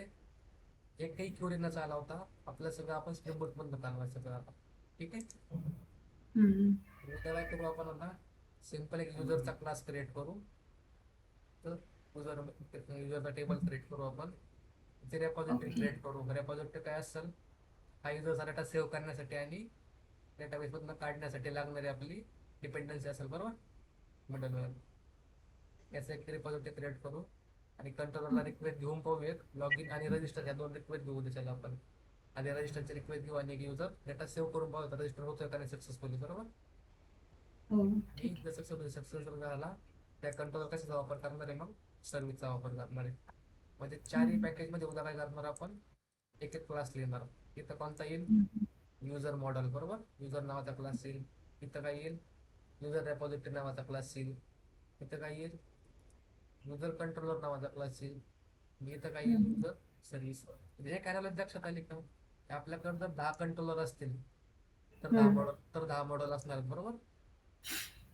एक काही क्युरी न चालवता आपलं सगळं आपण स्प्रिंग बोट बंद करणार सगळं आता. ठीक आहे. हम्म. उद्या काय करू आपण आता, सिंपल एक युजरचा क्लास क्रिएट करू. तर युजरचा टेबल क्रिएट करू आपण. ते रेपॉझिटरी ओके. क्रिएट करू. रेपॉझिटरी काय असेल, हा युजरचा डेटा सेव्ह करण्यासाठी आणि डेटाबेस मधून काढण्यासाठी लागणारी आपली डिपेंडन्सी असेल, बरोबर, मिडलवेअर. याचा एक रिपॉझिटरी क्रिएट करू. आणि कंट्रोलरला रिक्वेस्ट घेऊन पाहू, एक लॉग इन आणि रजिस्टर या 2 रिक्वेस्ट घेऊ त्याच्याला आपण. आणि रजिस्टरची रिक्वेस्ट घेऊ आणि युजर डेटा सेव्ह करून पाहू रजिस्टर होतोय का नाही सक्सेसफुली, बरोबर. हो. आणि ठीक आहे. जर सक्सेसफुल झाला, त्या कंट्रोलर कशाचा वापर करणार आहे, मग सर्व्हिसचा वापर करणार आहे. म्हणजे 4ही हम्म. पॅकेजमध्ये उद्या काय करणार आपण, एक एक क्लास लिहिणार. इथं कोणता येईल, हम्म. युजर मॉडेल, बरोबर, युजर नावाचा क्लास येईल. इथं काय येईल, युजर रेपॉझिटरी नावाचा क्लास येईल. इथं काय येईल, युजर कंट्रोलर नावाचा क्लास येईल. इथं काय येईल, हम्म. User service. म्हणजे हे काय लक्षात आले का, आपल्याकडे जर 10 कंट्रोलर असतील तर दहा हम्म. मॉडेल तर 10 मॉडेल असणार आहेत, बरोबर.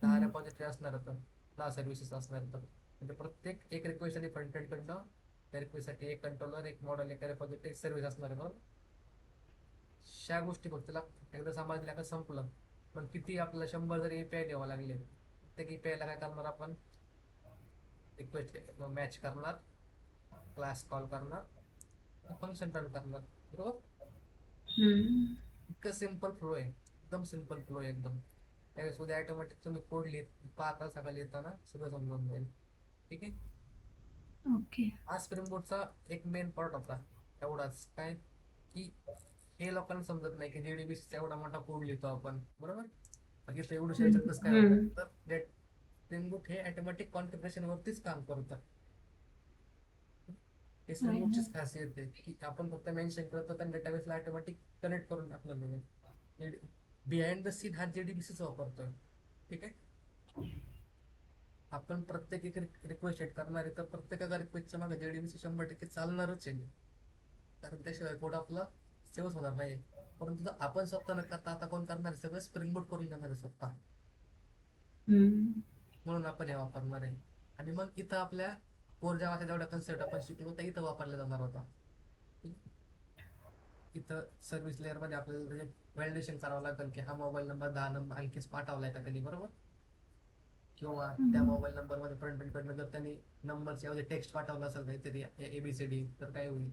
10 हम्म. रेपॉझिटरी असणार तर 10 सर्व्हिसेस असणार. तर म्हणजे प्रत्येक एक रिक्वेस्ट आणि फ्रंट एंड कडनं त्या रिक्वेस्टसाठी एक कंट्रोलर, एक मॉडेल, एक रेपॉझिटरी, एक सर्व्हिस असणार आहे, बरोबर. ह्या गोष्टी फक्त एकदा समजल्या का संपलं. पण किती आपल्याला 100 जरी एपीआय द्यावं लागले, प्रत्येक एपीआयला काय करणार आपण, रिक्वेस्ट मॅच करणार, क्लास कॉल करणार, फंक्शन रन करणार, बरोबर. हम्म. इतकं सिम्पल फ्लो आहे, एकदम सिम्पल फ्लो आहे एकदम. त्यावेळेस उद्या ऑटोमॅटिक तुम्ही कोड लिहित पाहता, सकाळी लिहिताना सगळं समजून जाईल. ठीक आहे. ओके. हा स्प्रिंग बोर्डचा एक मेन पार्ट होता. एवढाच काय की हे लोकांना समजत नाही की JDBC एवढा मोठा कोड लिहितो आपण, बरोबर. बाकी एवढं हम्म. याच्यातच काय होतं, हम्म. तर स्प्रिंग बोर्ड हे ऑटोमॅटिक कॉन्फिगरेशन वरतीच काम करतं. हे स्प्रिंग आहे. बोर्डचीच खासियत आहे की आपण फक्त मेन्शन करतो आणि डेटाबेसला ऑटोमॅटिक कनेक्ट करून टाकलं नाही. बिहाइंड द सीन हा JDBCच वापरतोय. ठीक आहे. आपण प्रत्येक एक रिक्वेस्ट सेट करणार आहे तर प्रत्येका रिक्वेस्टच्या मागे JDBC 100% चालणारच आहे. कारण त्याशिवाय कोड आपला सेव्हच होणार नाही. परंतु जर आपण स्वतः न करता आता कोण करणार आहे, सगळं स्प्रिंग बोर्ड करून देणार आहे स्वतः. हम्म. म्हणून आपण हे वापरणार आहे. आणि मग इथं आपल्या कोर जावाच्या जेवढ्या कन्सेप्ट आपण शिकलो त्या इथं वापरल्या जाणार होता. इथं सर्व्हिस लेअर मध्ये आपल्याला व्हॅलिडेशन करावं लागेल की हा मोबाईल नंबर 10 नंबर आणखीच पाठवलाय का कधी, बरोबर. किंवा त्या हम्म. मोबाईल नंबर मध्ये फ्रंट एंड कडनं जर त्यांनी नंबरच्या ऐवजी टेक्स्ट पाठवला असेल काहीतरी ABCD, तर काय होईल,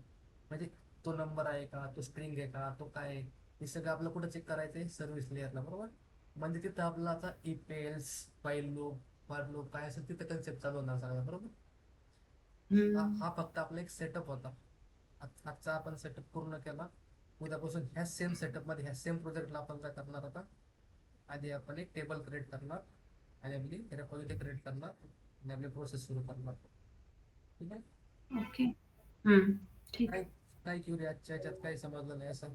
म्हणजे तो नंबर आहे का, तो स्ट्रिंग आहे का, तो काय आहे, हे सगळं आपलं कुठं चेक करायचंय, सर्व्हिस लेअरला, बरोबर. म्हणजे तिथं आपलं आता if else, file loop, for loop काय असेल तिथं कन्सेप्ट चालू होणार सगळं, बरोबर. हम्म. हा फक्त आपला एक सेटअप होता. आजचा आपण सेटअप पूर्ण केला. उद्यापासून ह्या सेम सेटअप मध्ये ह्या सेम प्रोजेक्टला आपण काय करणार आता, आधी आपण एक टेबल क्रिएट करणार आणि आपली रेपॉझिटरी क्रिएट करणार आणि आपली प्रोसेस सुरू करणार. ठीक आहे. ओके. हम्म. ठीक काही आहे. काय क्युरी आजच्या ह्याच्यात काही समजलं नाही असं.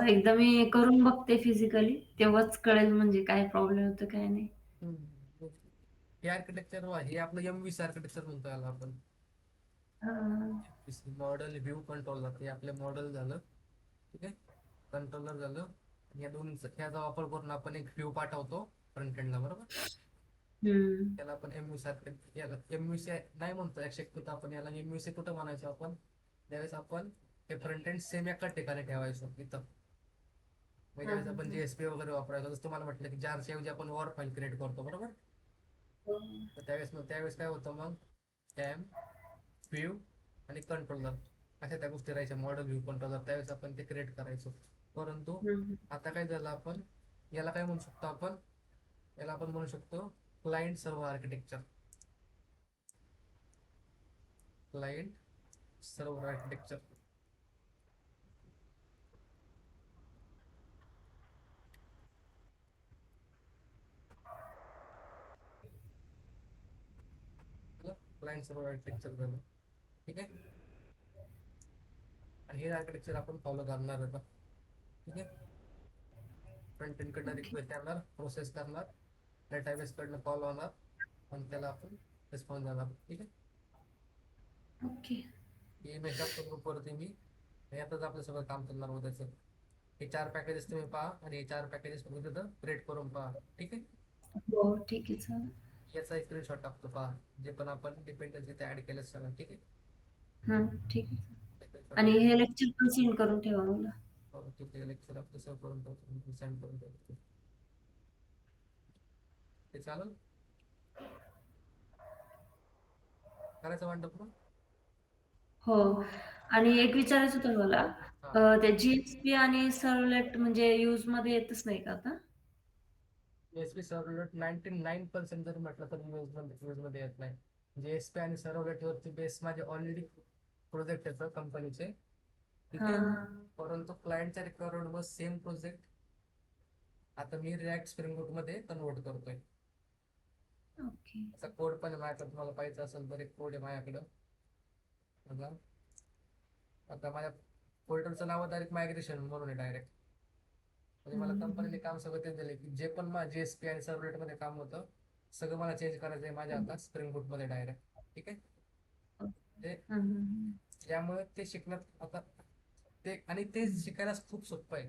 एकदा मी करून बघते फिजिकली, तेव्हाच कळेल म्हणजे काय प्रॉब्लेम होतो काय नाही. हम्म. हे आर्किटेक्चर हे आपलं MVC आर्किटेक्चर म्हणतो याला आपण. हां. मॉडेल व्ह्यू कंट्रोलर, हे आपले मॉडेल झालं. ठीक आहे, कंट्रोलर झालं. या दोन्हीचा ह्याचा वापर करून आपण एक व्ह्यू पाठवतो फ्रंट एंडला, बरोबर. हं. त्याला आपण MVC याला MVC नाही म्हणतो शक्यतो आपण याला MVC कुठं म्हणायचो आपण, त्यावेळेस आपण हे फ्रंट एंड सेम एकाच ठिकाणी ठेवायचो इथं. म्हणजे हां, ज्यावेळेस हां, आपण हां. JSP वगैरे वापरायचो, जसं तुम्हाला म्हटलं की जारच्या ऐवजी आपण वॉर फाईल क्रिएट करतो, बरोबर. हो. तर त्यावेळेस काय होतं मग, कॅम, व्ह्यू आणि कंट्रोलर अशा त्या गोष्टी राहायच्या. मॉडेल व्ह्यू कंट्रोलर त्यावेळेस आपण ते क्रिएट करायचो. परंतु हं, हं. आता काय झालं, आपण याला काय म्हणू शकतो, याला आपण म्हणू शकतो client server architecture. Client server architecture. Client server architecture झालं. ठीक आहे, आणि हे आर्किटेक्चर आपण फॉलो करणार आता. ठीक आहे, फ्रंट एंड कडनं ओके. रिक्वेस्ट करणार, प्रोसेस करणार, डेटाबेस कडनं कॉल होणार, आणि त्याला आपण रिस्पॉन्स देणार. ठीक आहे, ओके. ही इमेज टाकतो ग्रुपवरती मी. यातच आपलं सगळं काम चालणार उद्याचं. हे 4 पॅकेजेस तुम्ही पहा, आणि हे 4 पॅकेजेस तुम्ही तिथं क्रिएट करून पहा. ठीक आहे, हो, ठीक आहे. चालेल. याचा एक स्क्रीनशॉट टाकतो पहा, जे पण आपण डिपेंडन्सी ते ऍड केलं सगळं. ठीक आहे, हं, ठीक आहे. स्क्रीनशॉट आणि वगैरे. हे लेक्चर पण सेंड करून ठेवा मला. हो, ठीक आहे, लेक्चर आपलं सेव्ह करून ठेवतो, सेंड करून ठेवतो. ते चालेल, करायचं वाटतं मग. हो. आणि एक विचारायचं होतं मला, हा, ते GSP आणि सर्व्हलेट म्हणजे यूजमध्ये येतच नाही का आता? JSP सर्व्हलेट 99% जरी म्हटलं तर यूज मध्ये येत नाही. JSP आणि सर्व्हलेट वरती बेस माझे ऑलरेडी प्रोजेक्ट येतं कंपनीचे. ठीक आहे, हां. परंतु क्लायंटच्या रिक्वायरमेंट वर सेम प्रोजेक्ट आता मी रिॲक्ट स्प्रिंग बूट मध्ये कन्वर्ट करतोय. ओके. असा कोड पण आहे माझ्याकडे, तुम्हाला पाहिजे असेल तर एक कोड आहे माझ्याकडं बघा. आता माझ्या फोल्डरचं नाव डायरेक्ट मायग्रेशन म्हणून आहे डायरेक्ट. म्हणजे मला हं, कंपनीने हं. काम सगळं ते दिले की जे पण माझं JSP आणि सर्व्हलेट मध्ये काम होतं, सगळं मला चेंज करायचं आहे माझ्या आता स्प्रिंग बूट मध्ये डायरेक्ट. ठीक आहे, हं, ते हं, हं. त्यामुळे ते शिकण्यात आता आणि ते शिकायला खूप सोपं आहे.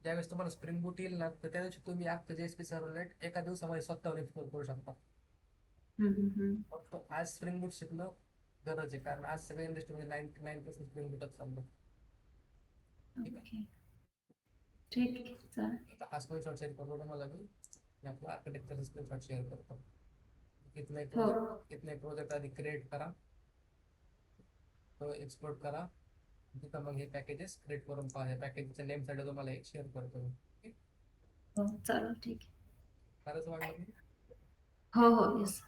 ज्यावेळेस तुम्हाला स्प्रिंग बूट येईल ना, तर त्या दिवशी तुम्ही अख्खं JSP सर्व्हलेट एका दिवसामध्ये स्वतःवर एक्सप्लोर करू शकता. हं, हं, हं. फक्त आज स्प्रिंग बूट शिकणं गरज आहे, कारण आज सगळ्या इंडस्ट्रीमध्ये 99% स्प्रिंग बूटच चालतं. ठीक आहे, ओके. ठीक आहे. चालेल. आता हा स्क्रीनशॉट शेअर करतो तुम्हाला मी आपला आर्किटेक्चर स्क्रीनशॉट शेअर करतो. हो. इथलं एक प्रोजेक्ट आधी क्रिएट करा, तो एक्सपोर्ट करा. तिथं मग हे पॅकेजेस क्रिएट करून पहा. हे पॅकेजच्या नेमसाठी तुम्हाला एक शेअर करतो मी. ठीक आहे, हो. चालेल. ठीक आहे. फारच वाटलं. हो, हो. येस.